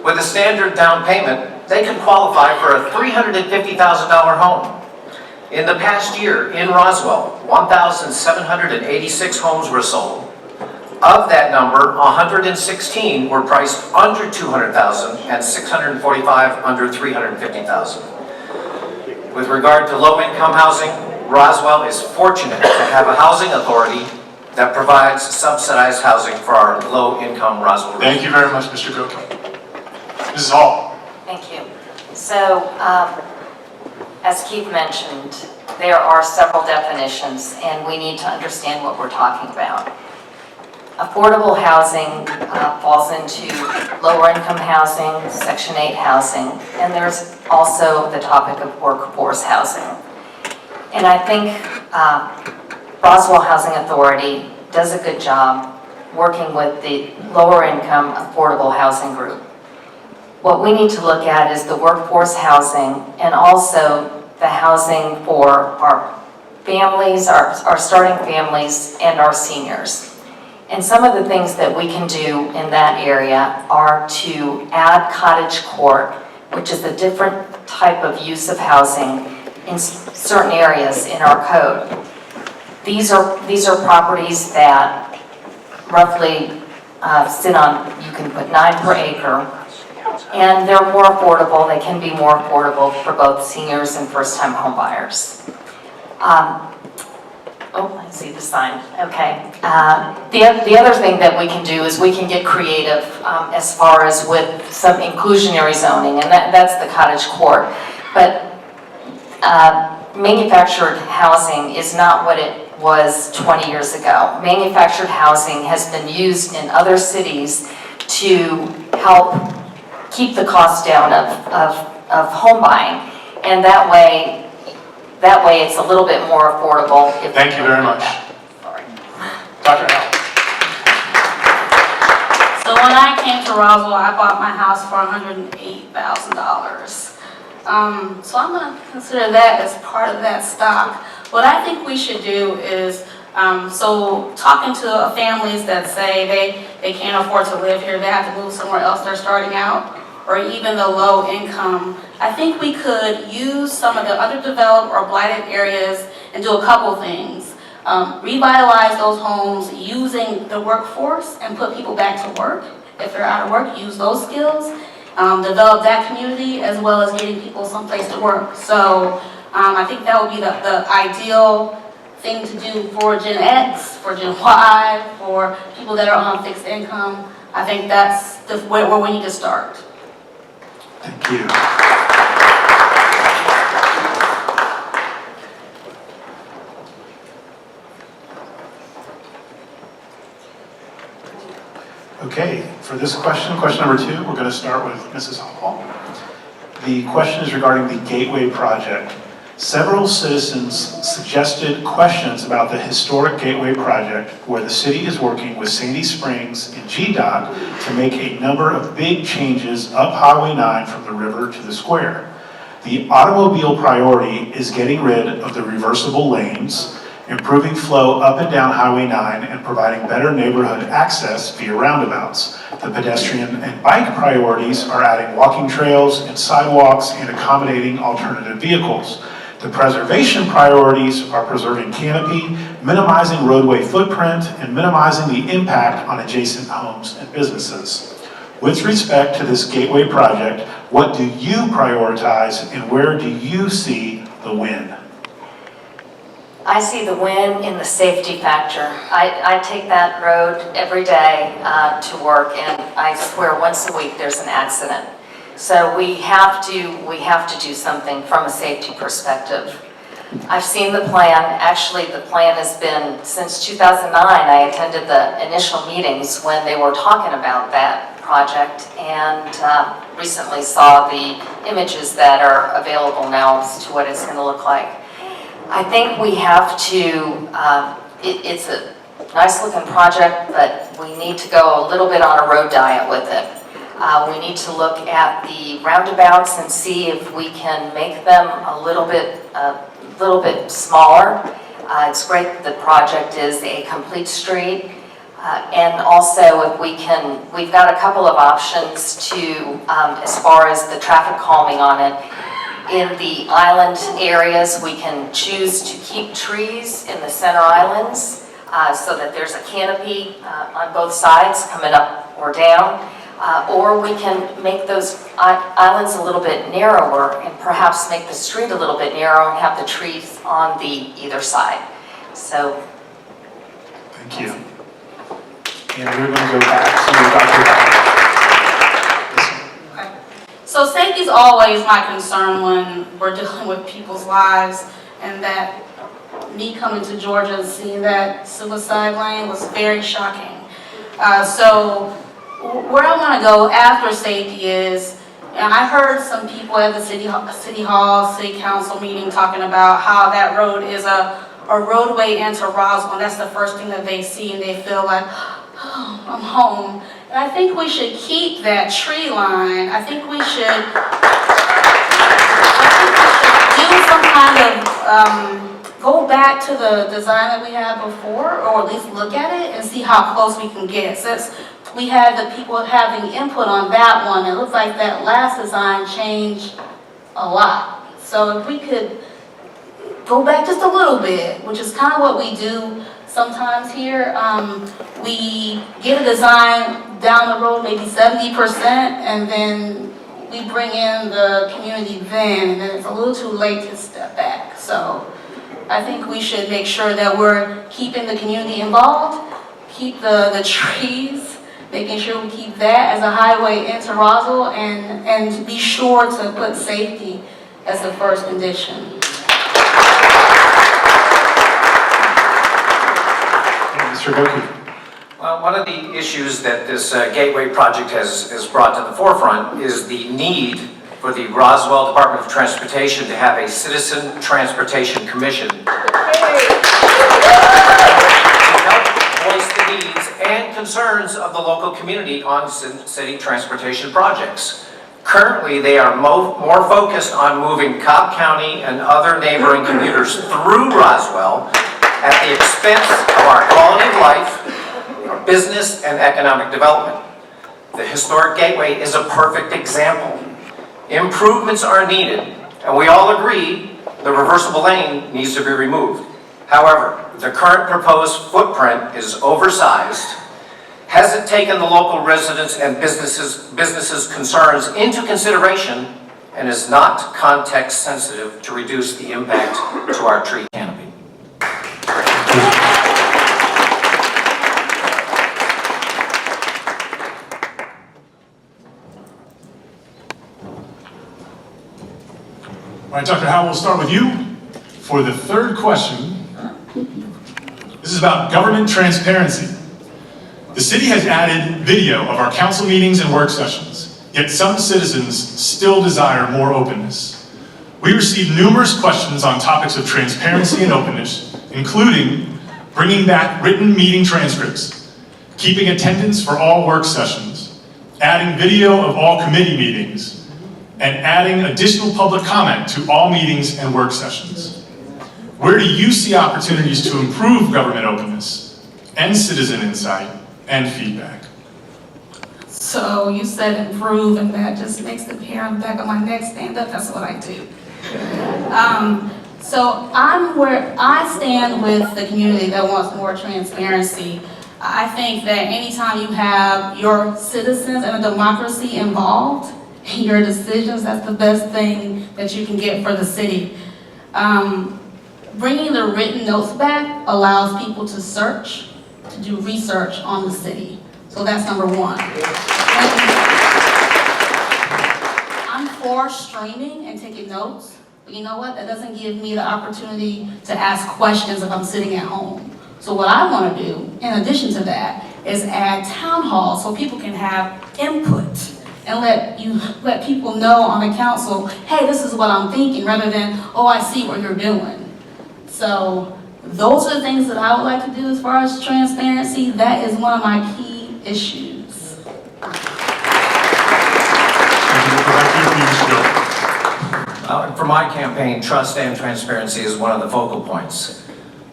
With a standard down payment, they can qualify for a $350,000 home. In the past year, in Roswell, 1,786 homes were sold. Of that number, 116 were priced under $200,000 and 645 under $350,000. With regard to low-income housing, Roswell is fortunate to have a housing authority that provides subsidized housing for our low-income Roswell residents. Thank you very much, Mr. Goeke. Mrs. Hall. Thank you. So, as Keith mentioned, there are several definitions, and we need to understand what we're talking about. Affordable housing falls into lower income housing, Section 8 housing, and there's also the topic of workforce housing. And I think Roswell Housing Authority does a good job working with the lower income affordable housing group. What we need to look at is the workforce housing and also the housing for our families, our starting families, and our seniors. And some of the things that we can do in that area are to add cottage court, which is a different type of use of housing in certain areas in our code. These are properties that roughly sit on, you can put 9 per acre, and they're more affordable. They can be more affordable for both seniors and first-time home buyers. Oh, I see the sign. Okay. The other thing that we can do is we can get creative as far as with some inclusionary zoning, and that's the cottage court. But manufactured housing is not what it was 20 years ago. Manufactured housing has been used in other cities to help keep the cost down of home buying, and that way it's a little bit more affordable. Thank you very much. Sorry. Dr. Howell. So when I came to Roswell, I bought my house for $108,000. So I'm going to consider that as part of that stock. What I think we should do is, so talking to families that say they can't afford to live here, they have to move somewhere else, they're starting out, or even the low income, I think we could use some of the underdeveloped or blighted areas and do a couple things. Revitalize those homes using the workforce and put people back to work. If they're out of work, use those skills. Develop that community as well as getting people someplace to work. So I think that would be the ideal thing to do for Gen X, for Gen Y, for people that are on fixed income. I think that's where we need to start. Thank you. Okay, For this question, question number 2, we're going to start with Mrs. Hall. The question is regarding the Gateway Project. Several citizens suggested questions about the historic Gateway Project, where the city is working with Sandy Springs and GDOT to make a number of big changes up Highway 9 from the river to the square. The automobile priority is getting rid of the reversible lanes, improving flow up and down Highway 9, and providing better neighborhood access via roundabouts. The pedestrian and bike priorities are adding walking trails and sidewalks and accommodating alternative vehicles. The preservation priorities are preserving canopy, minimizing roadway footprint, and minimizing the impact on adjacent homes and businesses. With respect to this Gateway Project, what do you prioritize and where do you see the win? I see the win in the safety factor. I take that road every day to work, and I swear once a week there's an accident. So we have to do something from a safety perspective. I've seen the plan. Actually, the plan has been since 2009. I attended the initial meetings when they were talking about that project, and recently saw the images that are available now as to what it's going to look like. I think we have to, it's a nice looking project, but we need to go a little bit on a road diet with it. We need to look at the roundabouts and see if we can make them a little bit smaller. It's great that the project is a complete street. And also if we can, we've got a couple of options to, as far as the traffic calming on it. In the island areas, we can choose to keep trees in the center islands so that there's a canopy on both sides coming up or down. Or we can make those islands a little bit narrower and perhaps make the street a little bit narrower and have the trees on the either side. So. Thank you. And we're going to go back to Dr. So safety is always my concern when we're dealing with people's lives, and that me coming to Georgia and seeing that suicide lane was very shocking. So where I want to go after safety is, and I heard some people at the city hall, city council meeting talking about how that road is a roadway into Roswell, and that's the first thing that they see, and they feel like, oh, I'm home. And I think we should keep that tree line. I think we should do some kind of, go back to the design that we had before, or at least look at it and see how close we can get. Since we had the people having input on that one, it looks like that last design changed a lot. So if we could go back just a little bit, which is kind of what we do sometimes here, we get a design down the road, maybe 70%, and then we bring in the community then, and then it's a little too late to step back. So I think we should make sure that we're keeping the community involved, keep the trees, making sure we keep that as a highway into Roswell, and be sure to put safety as the first condition. Mr. Goeke. Well, one of the issues that this Gateway project has brought to the forefront is the need for the Roswell Department of Transportation to have a Citizen Transportation Commission to help voice the needs and concerns of the local community on city transportation projects. Currently, they are more focused on moving Cobb County and other neighboring commuters through Roswell at the expense of our quality of life, our business and economic development. The historic Gateway is a perfect example. Improvements are needed, and we all agree the reversible lane needs to be removed. However, the current proposed footprint is oversized, hasn't taken the local residents and businesses' concerns into consideration, and is not context sensitive to reduce the impact to our tree canopy. All right, Dr. Howell, we'll start with you for the third question. This is about government transparency. The city has added video of our council meetings and work sessions, yet some citizens still desire more openness. We received numerous questions on topics of transparency and openness, including bringing back written meeting transcripts, keeping attendance for all work sessions, adding video of all committee meetings, and adding additional public comment to all meetings and work sessions. Where do you see opportunities to improve government openness and citizen insight and feedback? So you said improve, and that just makes the hair on the back of my neck stand up. That's what I do. So I'm where I stand with the community that wants more transparency. I think that anytime you have your citizens and a democracy involved in your decisions, that's the best thing that you can get for the city. Bringing the written notes back allows people to search, to do research on the city. So that's number one. I'm for streaming and taking notes, but you know what? That doesn't give me the opportunity to ask questions if I'm sitting at home. So what I want to do, in addition to that, is add town halls so people can have input and let people know on the council, hey, this is what I'm thinking, rather than, oh, I see what you're doing. So those are the things that I would like to do as far as transparency. That is one of my key issues. For my campaign, trust and transparency is one of the focal points.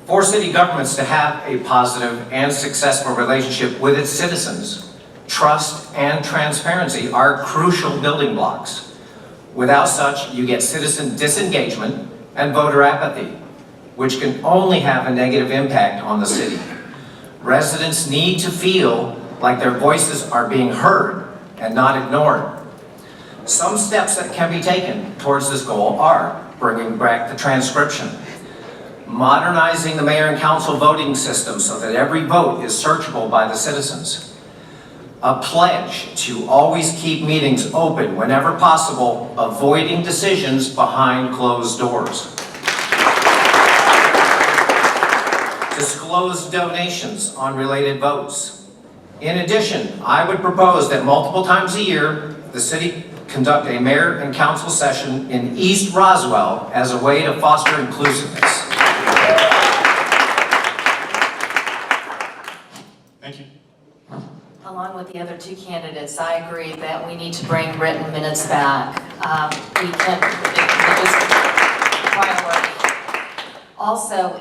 For city governments to have a positive and successful relationship with its citizens, trust and transparency are crucial building blocks. Without such, you get citizen disengagement and voter apathy, which can only have a negative impact on the city. Residents need to feel like their voices are being heard and not ignored. Some steps that can be taken towards this goal are bringing back the transcription, modernizing the mayor and council voting system so that every vote is searchable by the citizens, a pledge to always keep meetings open whenever possible, avoiding decisions behind closed doors, disclose donations on related votes. In addition, I would propose that multiple times a year, the city conduct a mayor and council session in East Roswell as a way to foster inclusiveness. Thank you. Along with the other two candidates, I agree that we need to bring written minutes back. We can, it is a priority. Also,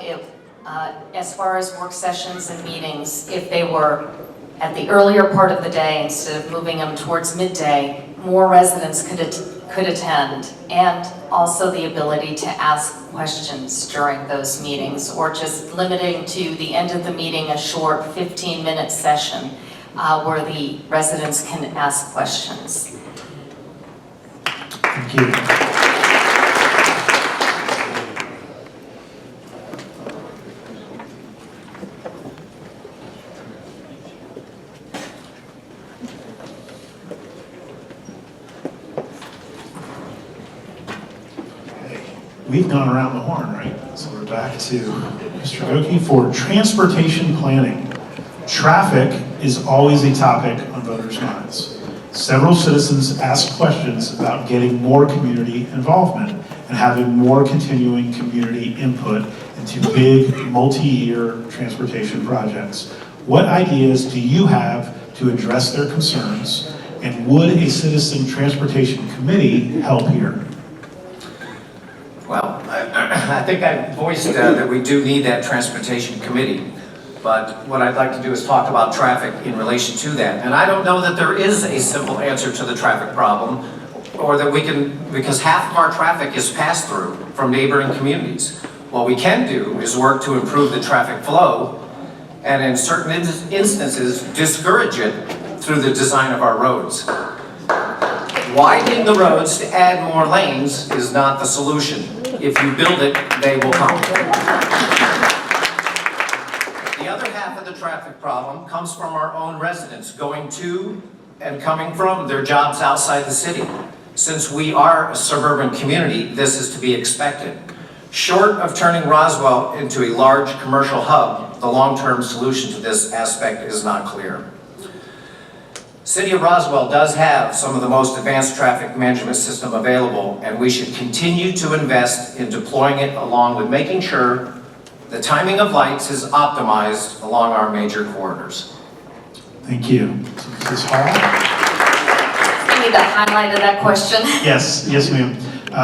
as far as work sessions and meetings, if they were at the earlier part of the day instead of moving them towards midday, more residents could attend, and also the ability to ask questions during those meetings, or just limiting to the end of the meeting a short 15-minute session where the residents can ask questions. Thank you. We've gone around the horn, right? So we're back to Mr. Goeke for transportation planning. Traffic is always a topic on voters' minds. Several citizens ask questions about getting more community involvement and having more continuing community input into big, multi-year transportation projects. What ideas do you have to address their concerns, and would a citizen transportation committee help here? Well, I think I voiced that we do need that transportation committee, but what I'd like to do is talk about traffic in relation to that. And I don't know that there is a simple answer to the traffic problem, or that we can, because half of our traffic is passed through from neighboring communities. What we can do is work to improve the traffic flow, and in certain instances, discourage it through the design of our roads. Widening the roads to add more lanes is not the solution. If you build it, they will come. The other half of the traffic problem comes from our own residents going to and coming from their jobs outside the city. Since we are a suburban community, this is to be expected. Short of turning Roswell into a large commercial hub, the long-term solution to this aspect is not clear. City of Roswell does have some of the most advanced traffic management system available, and we should continue to invest in deploying it along with making sure the timing of lights is optimized along our major corridors. Thank you. Mrs. Hall? Give me the highlight of that question. Yes, yes, ma'am.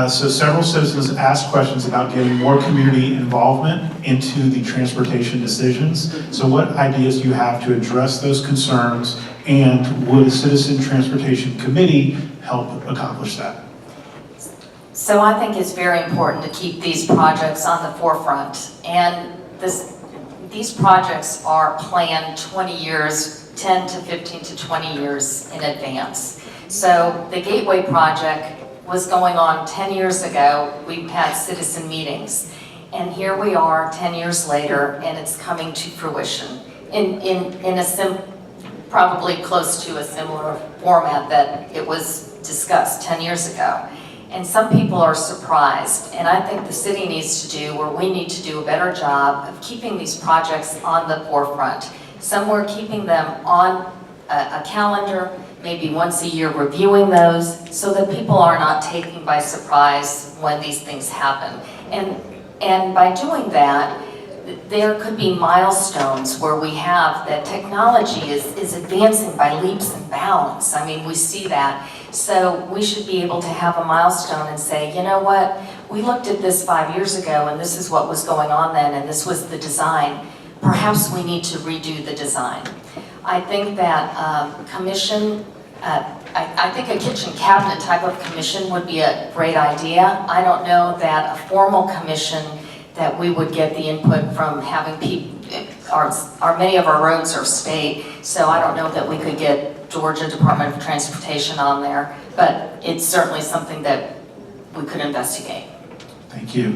So several citizens asked questions about getting more community involvement into the transportation decisions. So what ideas do you have to address those concerns, and would a citizen transportation committee help accomplish that? So I think it's very important to keep these projects on the forefront. And these projects are planned 20 years, 10 to 15 to 20 years in advance. So the Gateway project was going on 10 years ago. We had citizen meetings. And here we are 10 years later, and it's coming to fruition probably close to a similar format that it was discussed 10 years ago. And some people are surprised, and I think the city needs to do, or we need to do a better job of keeping these projects on the forefront. Somewhere keeping them on a calendar, maybe once a year reviewing those, so that people are not taken by surprise when these things happen. And by doing that, there could be milestones where we have that technology is advancing by leaps and bounds. I mean, we see that. So we should be able to have a milestone and say, you know what, we looked at this 5 years ago and this is what was going on then and this was the design. Perhaps we need to redo the design. I think that I think a kitchen cabinet type of commission would be a great idea. I don't know that a formal commission that we would get the input from having people, many of our roads are state, so I don't know that we could get Georgia Department of Transportation on there, but it's certainly something that we could investigate. Thank you.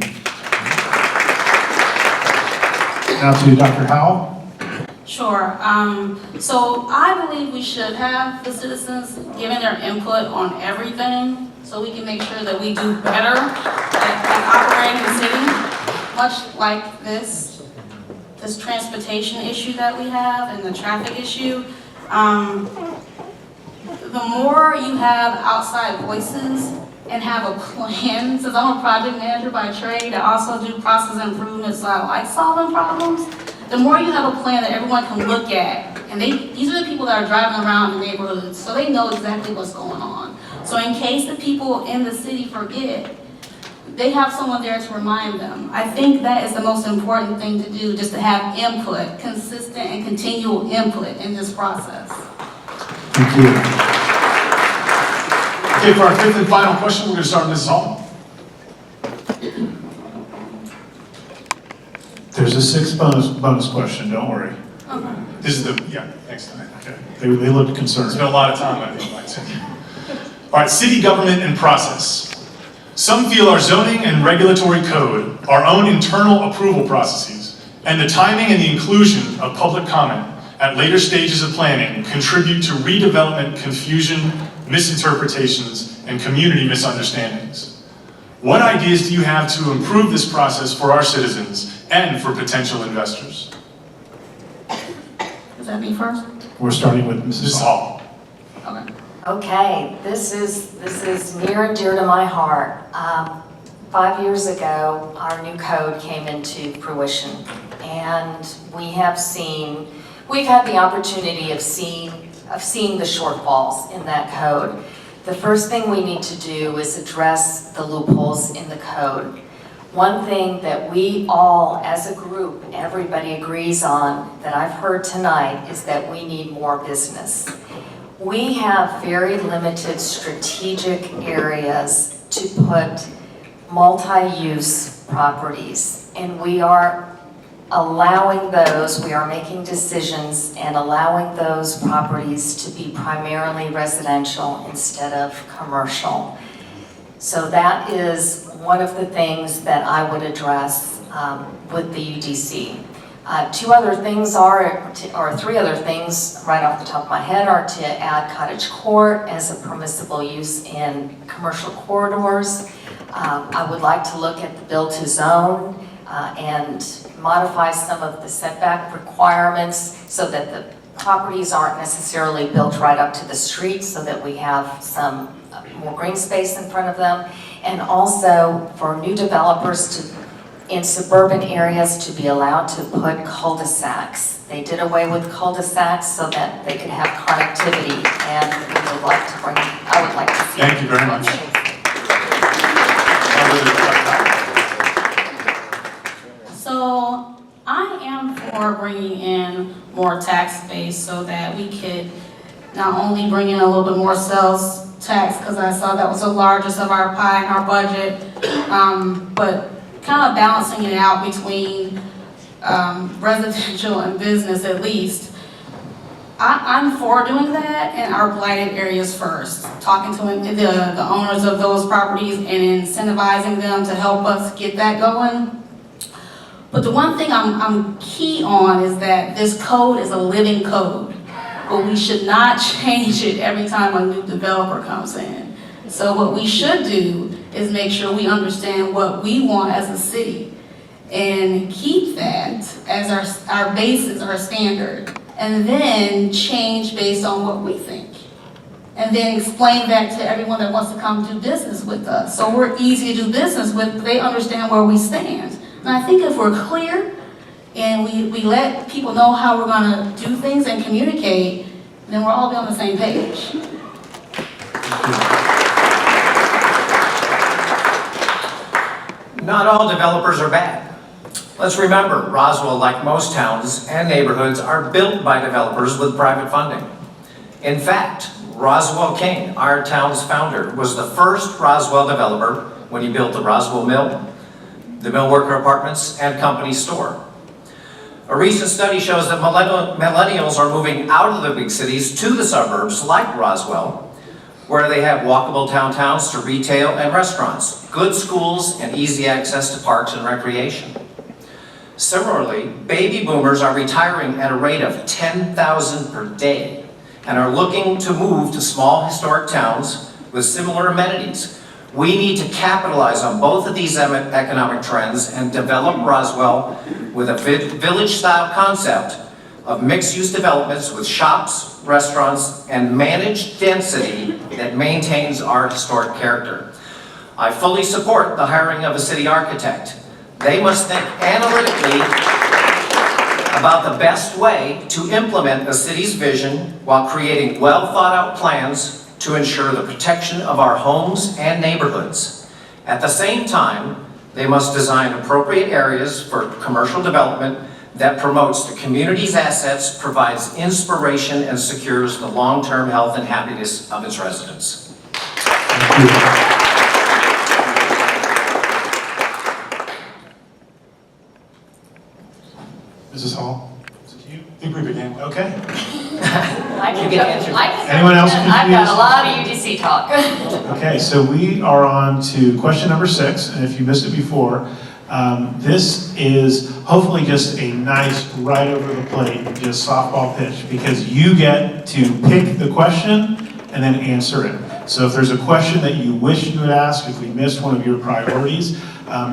Now to Dr. Howell. Sure. So I believe we should have the citizens giving their input on everything so we can make sure that we do better at operating the city, much like this transportation issue that we have and the traffic issue. The more you have outside voices and have a plan, since I'm a project manager by trade, I also do process improvements, so I like solving problems. The more you have a plan that everyone can look at, and these are the people that are driving around the neighborhoods, so they know exactly what's going on. So in case the people in the city forget, they have someone there to remind them. I think that is the most important thing to do, just to have input, consistent and continual input in this process. Thank you. Okay, for our fifth and final question, we're going to start with Mrs. Holland. There's a sixth bonus question, don't worry. Okay. This is next time. Okay. They looked concerned. Spent a lot of time, I think, Mike said. All right, city government and process. Some feel our zoning and regulatory code, our own internal approval processes, and the timing and the inclusion of public comment at later stages of planning contribute to redevelopment confusion, misinterpretations, and community misunderstandings. What ideas do you have to improve this process for our citizens and for potential investors? Is that me first? We're starting with Mrs. Hall. Okay. Okay, this is near and dear to my heart. 5 years ago, our new code came into fruition, and we've had the opportunity of seeing the shortfalls in that code. The first thing we need to do is address the loopholes in the code. One thing that we all, as a group, everybody agrees on, that I've heard tonight, is that we need more business. We have very limited strategic areas to put multi-use properties, and we are making decisions and allowing those properties to be primarily residential instead of commercial. So that is one of the things that I would address with the UDC. Three other things right off the top of my head are to add cottage court as a permissible use in commercial corridors. I would like to look at the build to zone and modify some of the setback requirements so that properties aren't necessarily built right up to the street so that we have some more green space in front of them. And also for new developers in suburban areas to be allowed to put cul-de-sacs. They did away with cul-de-sacs so that they could have connectivity, and I would like to see. Thank you very much. So I am for bringing in more tax base so that we could not only bring in a little bit more sales tax, because I saw that was the largest of our pie in our budget, but kind of balancing it out between residential and business at least. I'm for doing that in our blighted areas first, talking to the owners of those properties and incentivizing them to help us get that going. But the one thing I'm key on is that this code is a living code, but we should not change it every time a new developer comes in. So what we should do is make sure we understand what we want as a city and keep that as our basis, our standard, and then change based on what we think. And then explain that to everyone that wants to come do business with us. So we're easy to do business with, they understand where we stand. And I think if we're clear and we let people know how we're gonna do things and communicate, then we'll all be on the same page. Not all developers are bad. Let's remember, Roswell, like most towns and neighborhoods, are built by developers with private funding. In fact, Roswell King, our town's founder, was the first Roswell developer when he built the Roswell Mill, the mill worker apartments, and company store. A recent study shows that millennials are moving out of the big cities to the suburbs like Roswell, where they have walkable downtowns to retail and restaurants, good schools, and easy access to parks and recreation. Similarly, baby boomers are retiring at a rate of 10,000 per day and are looking to move to small historic towns with similar amenities. We need to capitalize on both of these economic trends and develop Roswell with a village-style concept of mixed-use developments with shops, restaurants, and managed density that maintains our historic character. I fully support the hiring of a city architect. They must think analytically about the best way to implement the city's vision while creating well-thought-out plans to ensure the protection of our homes and neighborhoods. At the same time, they must design appropriate areas for commercial development that promotes the community's assets, provides inspiration, and secures the long-term health and happiness of its residents. Mrs. Hall, is it you? I think we began, okay. Anyone else confused? I've got a lot of UDC talk. Okay, so we are on to question number 6, and if you missed it before, this is hopefully just a nice right over the plate, just softball pitch, because you get to pick the question and then answer it. So if there's a question that you wish you had asked, if we missed one of your priorities,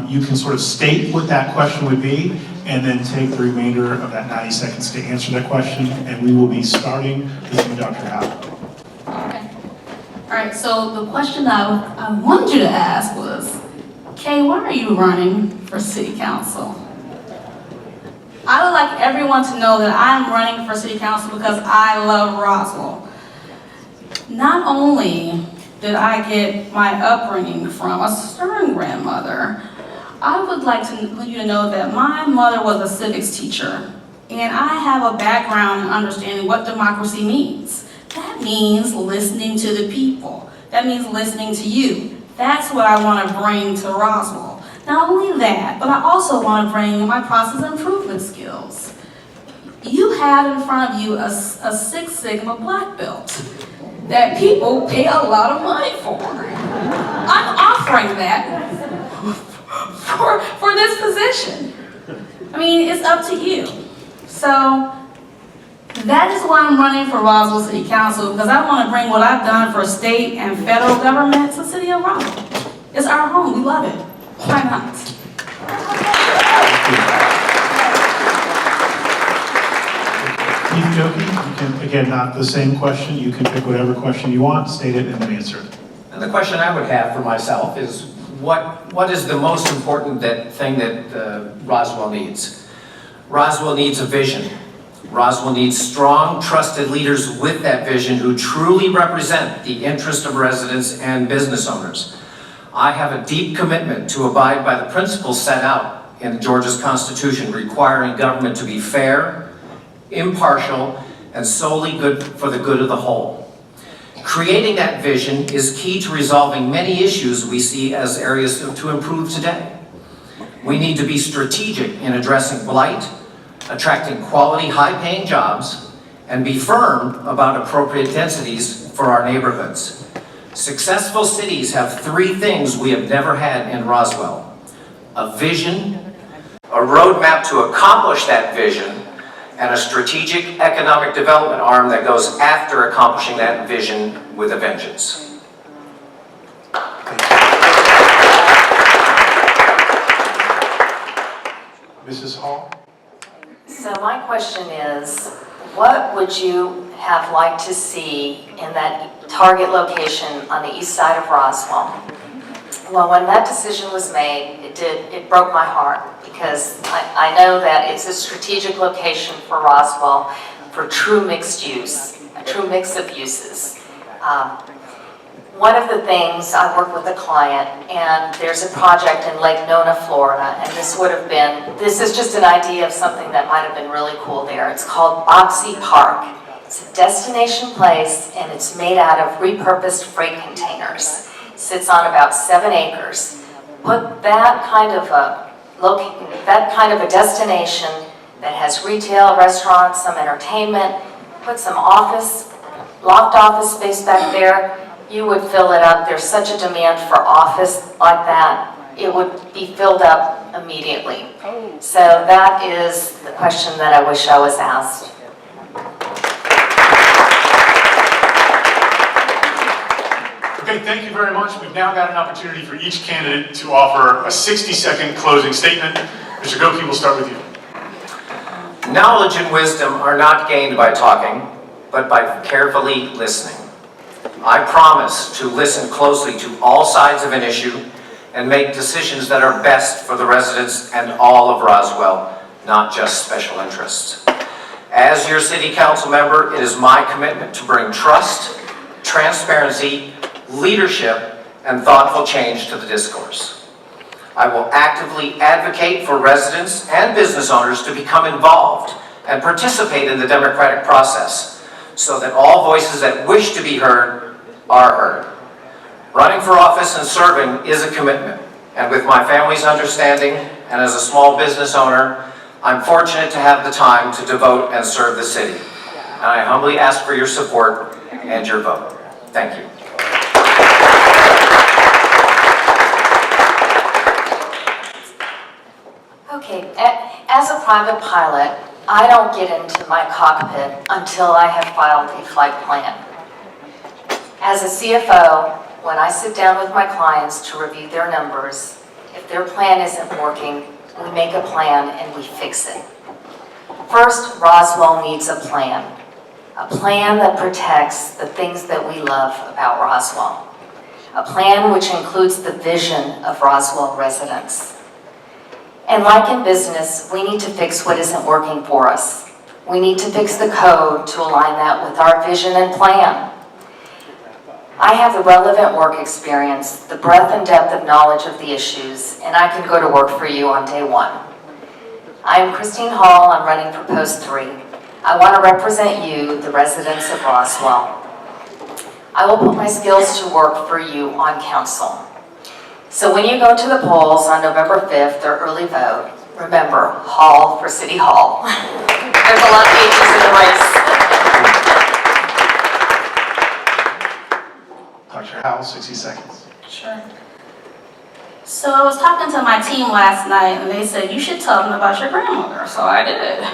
you can sort of state what that question would be, and then take the remainder of that 90 seconds to answer that question, and we will be starting with you, Dr. Howell. Okay. All right, so the question I wanted you to ask was, Kay, why are you running for city council? I would like everyone to know that I'm running for city council because I love Roswell. Not only did I get my upbringing from a stern grandmother, I would like you to know that my mother was a civics teacher, and I have a background in understanding what democracy means. That means listening to the people. That means listening to you. That's what I want to bring to Roswell. Not only that, but I also want to bring my process improvement skills. You have in front of you a Six Sigma black belt that people pay a lot of money for. I'm offering that for this position. I mean, it's up to you. So that is why I'm running for Roswell City Council, because I want to bring what I've done for state and federal government to the city of Roswell. It's our home, we love it. Why not? Keith, Goeke. You can, again, not the same question. You can pick whatever question you want, state it, and then answer it. And the question I would have for myself is, what is the most important thing that Roswell needs? Roswell needs a vision. Roswell needs strong, trusted leaders with that vision who truly represent the interest of residents and business owners. I have a deep commitment to abide by the principles set out in Georgia's Constitution, requiring government to be fair, impartial, and solely good for the good of the whole. Creating that vision is key to resolving many issues we see as areas to improve today. We need to be strategic in addressing blight, attracting quality, high-paying jobs, and be firm about appropriate densities for our neighborhoods. Successful cities have three things we have never had in Roswell: a vision, a roadmap to accomplish that vision, and a strategic economic development arm that goes after accomplishing that vision with a vengeance. Mrs. Hall? So my question is, what would you have liked to see in that target location on the east side of Roswell? Well, when that decision was made, it broke my heart, because I know that it's a strategic location for Roswell for true mixed use, a true mix of uses. One of the things, I work with a client, and there's a project in Lake Nona, Florida, and this is just an idea of something that might have been really cool there. It's called Boxy Park. It's a destination place, and it's made out of repurposed freight containers. It sits on about 7 acres. Put that kind of a destination that has retail, restaurants, some entertainment, put some loft office space back there, you would fill it up. There's such a demand for office like that. It would be filled up immediately. So that is the question that I wish I was asked. Okay, thank you very much. We've now got an opportunity for each candidate to offer a 60-second closing statement. Mr. Goeke, we'll start with you. Knowledge and wisdom are not gained by talking, but by carefully listening. I promise to listen closely to all sides of an issue and make decisions that are best for the residents and all of Roswell, not just special interests. As your city council member, it is my commitment to bring trust, transparency, leadership, and thoughtful change to the discourse. I will actively advocate for residents and business owners to become involved and participate in the democratic process so that all voices that wish to be heard are heard. Running for office and serving is a commitment, and with my family's understanding and as a small business owner, I'm fortunate to have the time to devote and serve the city. And I humbly ask for your support and your vote. Thank you. Okay, as a private pilot, I don't get into my cockpit until I have filed a flight plan. As a CFO, when I sit down with my clients to review their numbers, if their plan isn't working, we make a plan and we fix it. First, Roswell needs a plan that protects the things that we love about Roswell. A plan which includes the vision of Roswell residents. And like in business, we need to fix what isn't working for us. We need to fix the code to align that with our vision and plan. I have the relevant work experience, the breadth and depth of knowledge of the issues, and I can go to work for you on day one. I am Christine Hall. I'm running for post 3. I want to represent you, the residents of Roswell. I will put my skills to work for you on council. So when you go to the polls on November 5th, or early vote, remember, Hall for City Hall. There's a lot of H's in the race. Dr. Howell, 60 seconds. Sure. So I was talking to my team last night, and they said, you should tell them about your grandmother. So I did.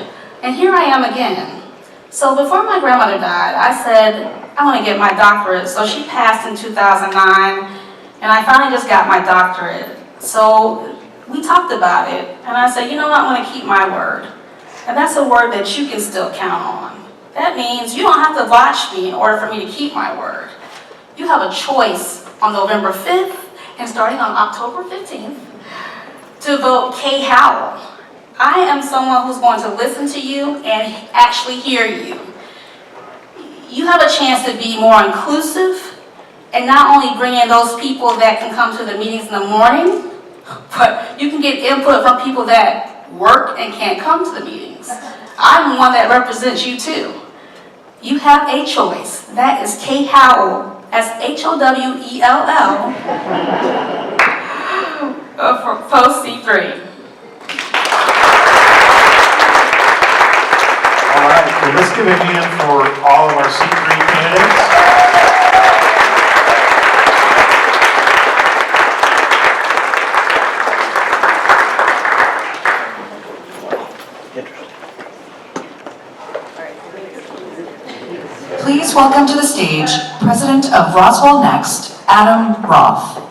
And here I am again. So before my grandmother died, I said, I want to get my doctorate. So she passed in 2009, and I finally just got my doctorate. So we talked about it, and I said, you know what, I'm going to keep my word. And that's a word that you can still count on. That means you don't have to watch me in order for me to keep my word. You have a choice on November 5th and starting on October 15th to vote Kay Howell. I am someone who's going to listen to you and actually hear you. You have a chance to be more inclusive and not only bring in those people that can come to the meetings in the morning, but you can get input from people that work and can't come to the meetings. I'm one that represents you too. You have a choice. That is Kay Howell, that's Howell, for Post C3. All right, well, let's give a hand for all of our C3 candidates. Please welcome to the stage President of Roswell Next, Adam Roth.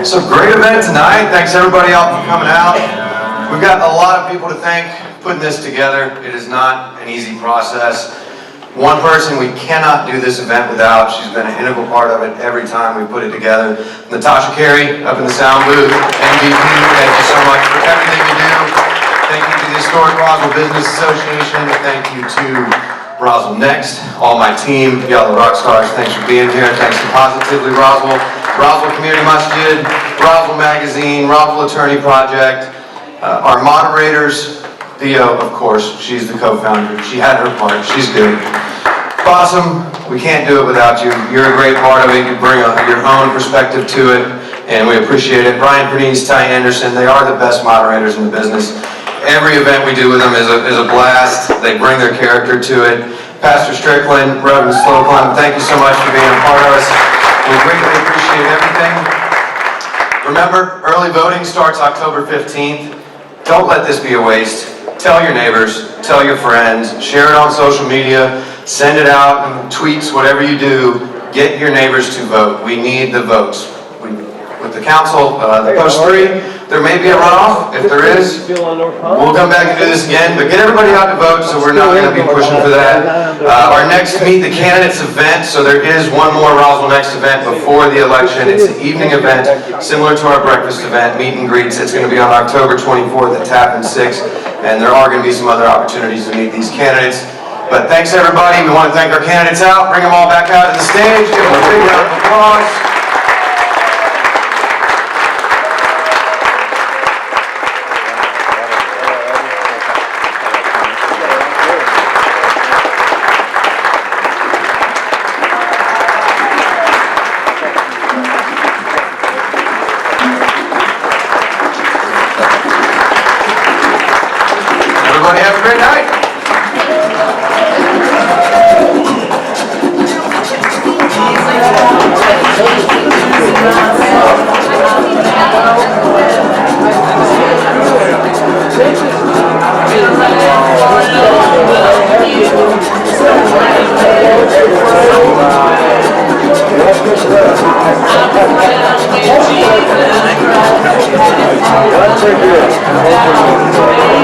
So great event tonight. Thanks everybody out for coming out. We've got a lot of people to thank putting this together. It is not an easy process. One person we cannot do this event without. She's been an integral part of it every time we put it together. Natasha Carey up in the sound booth. MVP, thank you so much for everything you do. Thank you to the Historic Roswell Business Association. Thank you to Roswell Next, all my team, y'all the rock stars. Thanks for being here. Thanks to Positively Roswell, Roswell Community Masjid, Roswell Magazine, Roswell Attorney Project, our moderators, Theo, of course, she's the co-founder. She had her part, she's good. Bassam, we can't do it without you. You're a great part of it. You bring your own perspective to it, and we appreciate it. Brian Pernice, Ty Anderson, they are the best moderators in the business. Every event we do with them is a blast. They bring their character to it. Pastor Strickland, Reverend Slocum, thank you so much for being a part of us. We greatly appreciate everything. Remember, early voting starts October 15th. Don't let this be a waste. Tell your neighbors, tell your friends, share it on social media, send it out in tweets, whatever you do. Get your neighbors to vote. We need the votes. With the council, the post 3, there may be a runoff. If there is, we'll come back and do this again, but get everybody out to vote, so we're not going to be pushing for that. Our next Meet the Candidates event, so there is one more Roswell Next event before the election. It's an evening event, similar to our breakfast event, meet and greets. It's going to be on October 24th at Tappan 6, and there are going to be some other opportunities to meet these candidates. But thanks everybody. We want to thank our candidates out, bring them all back out to the stage, give them a big round of applause. Everybody have a great night. That's a good.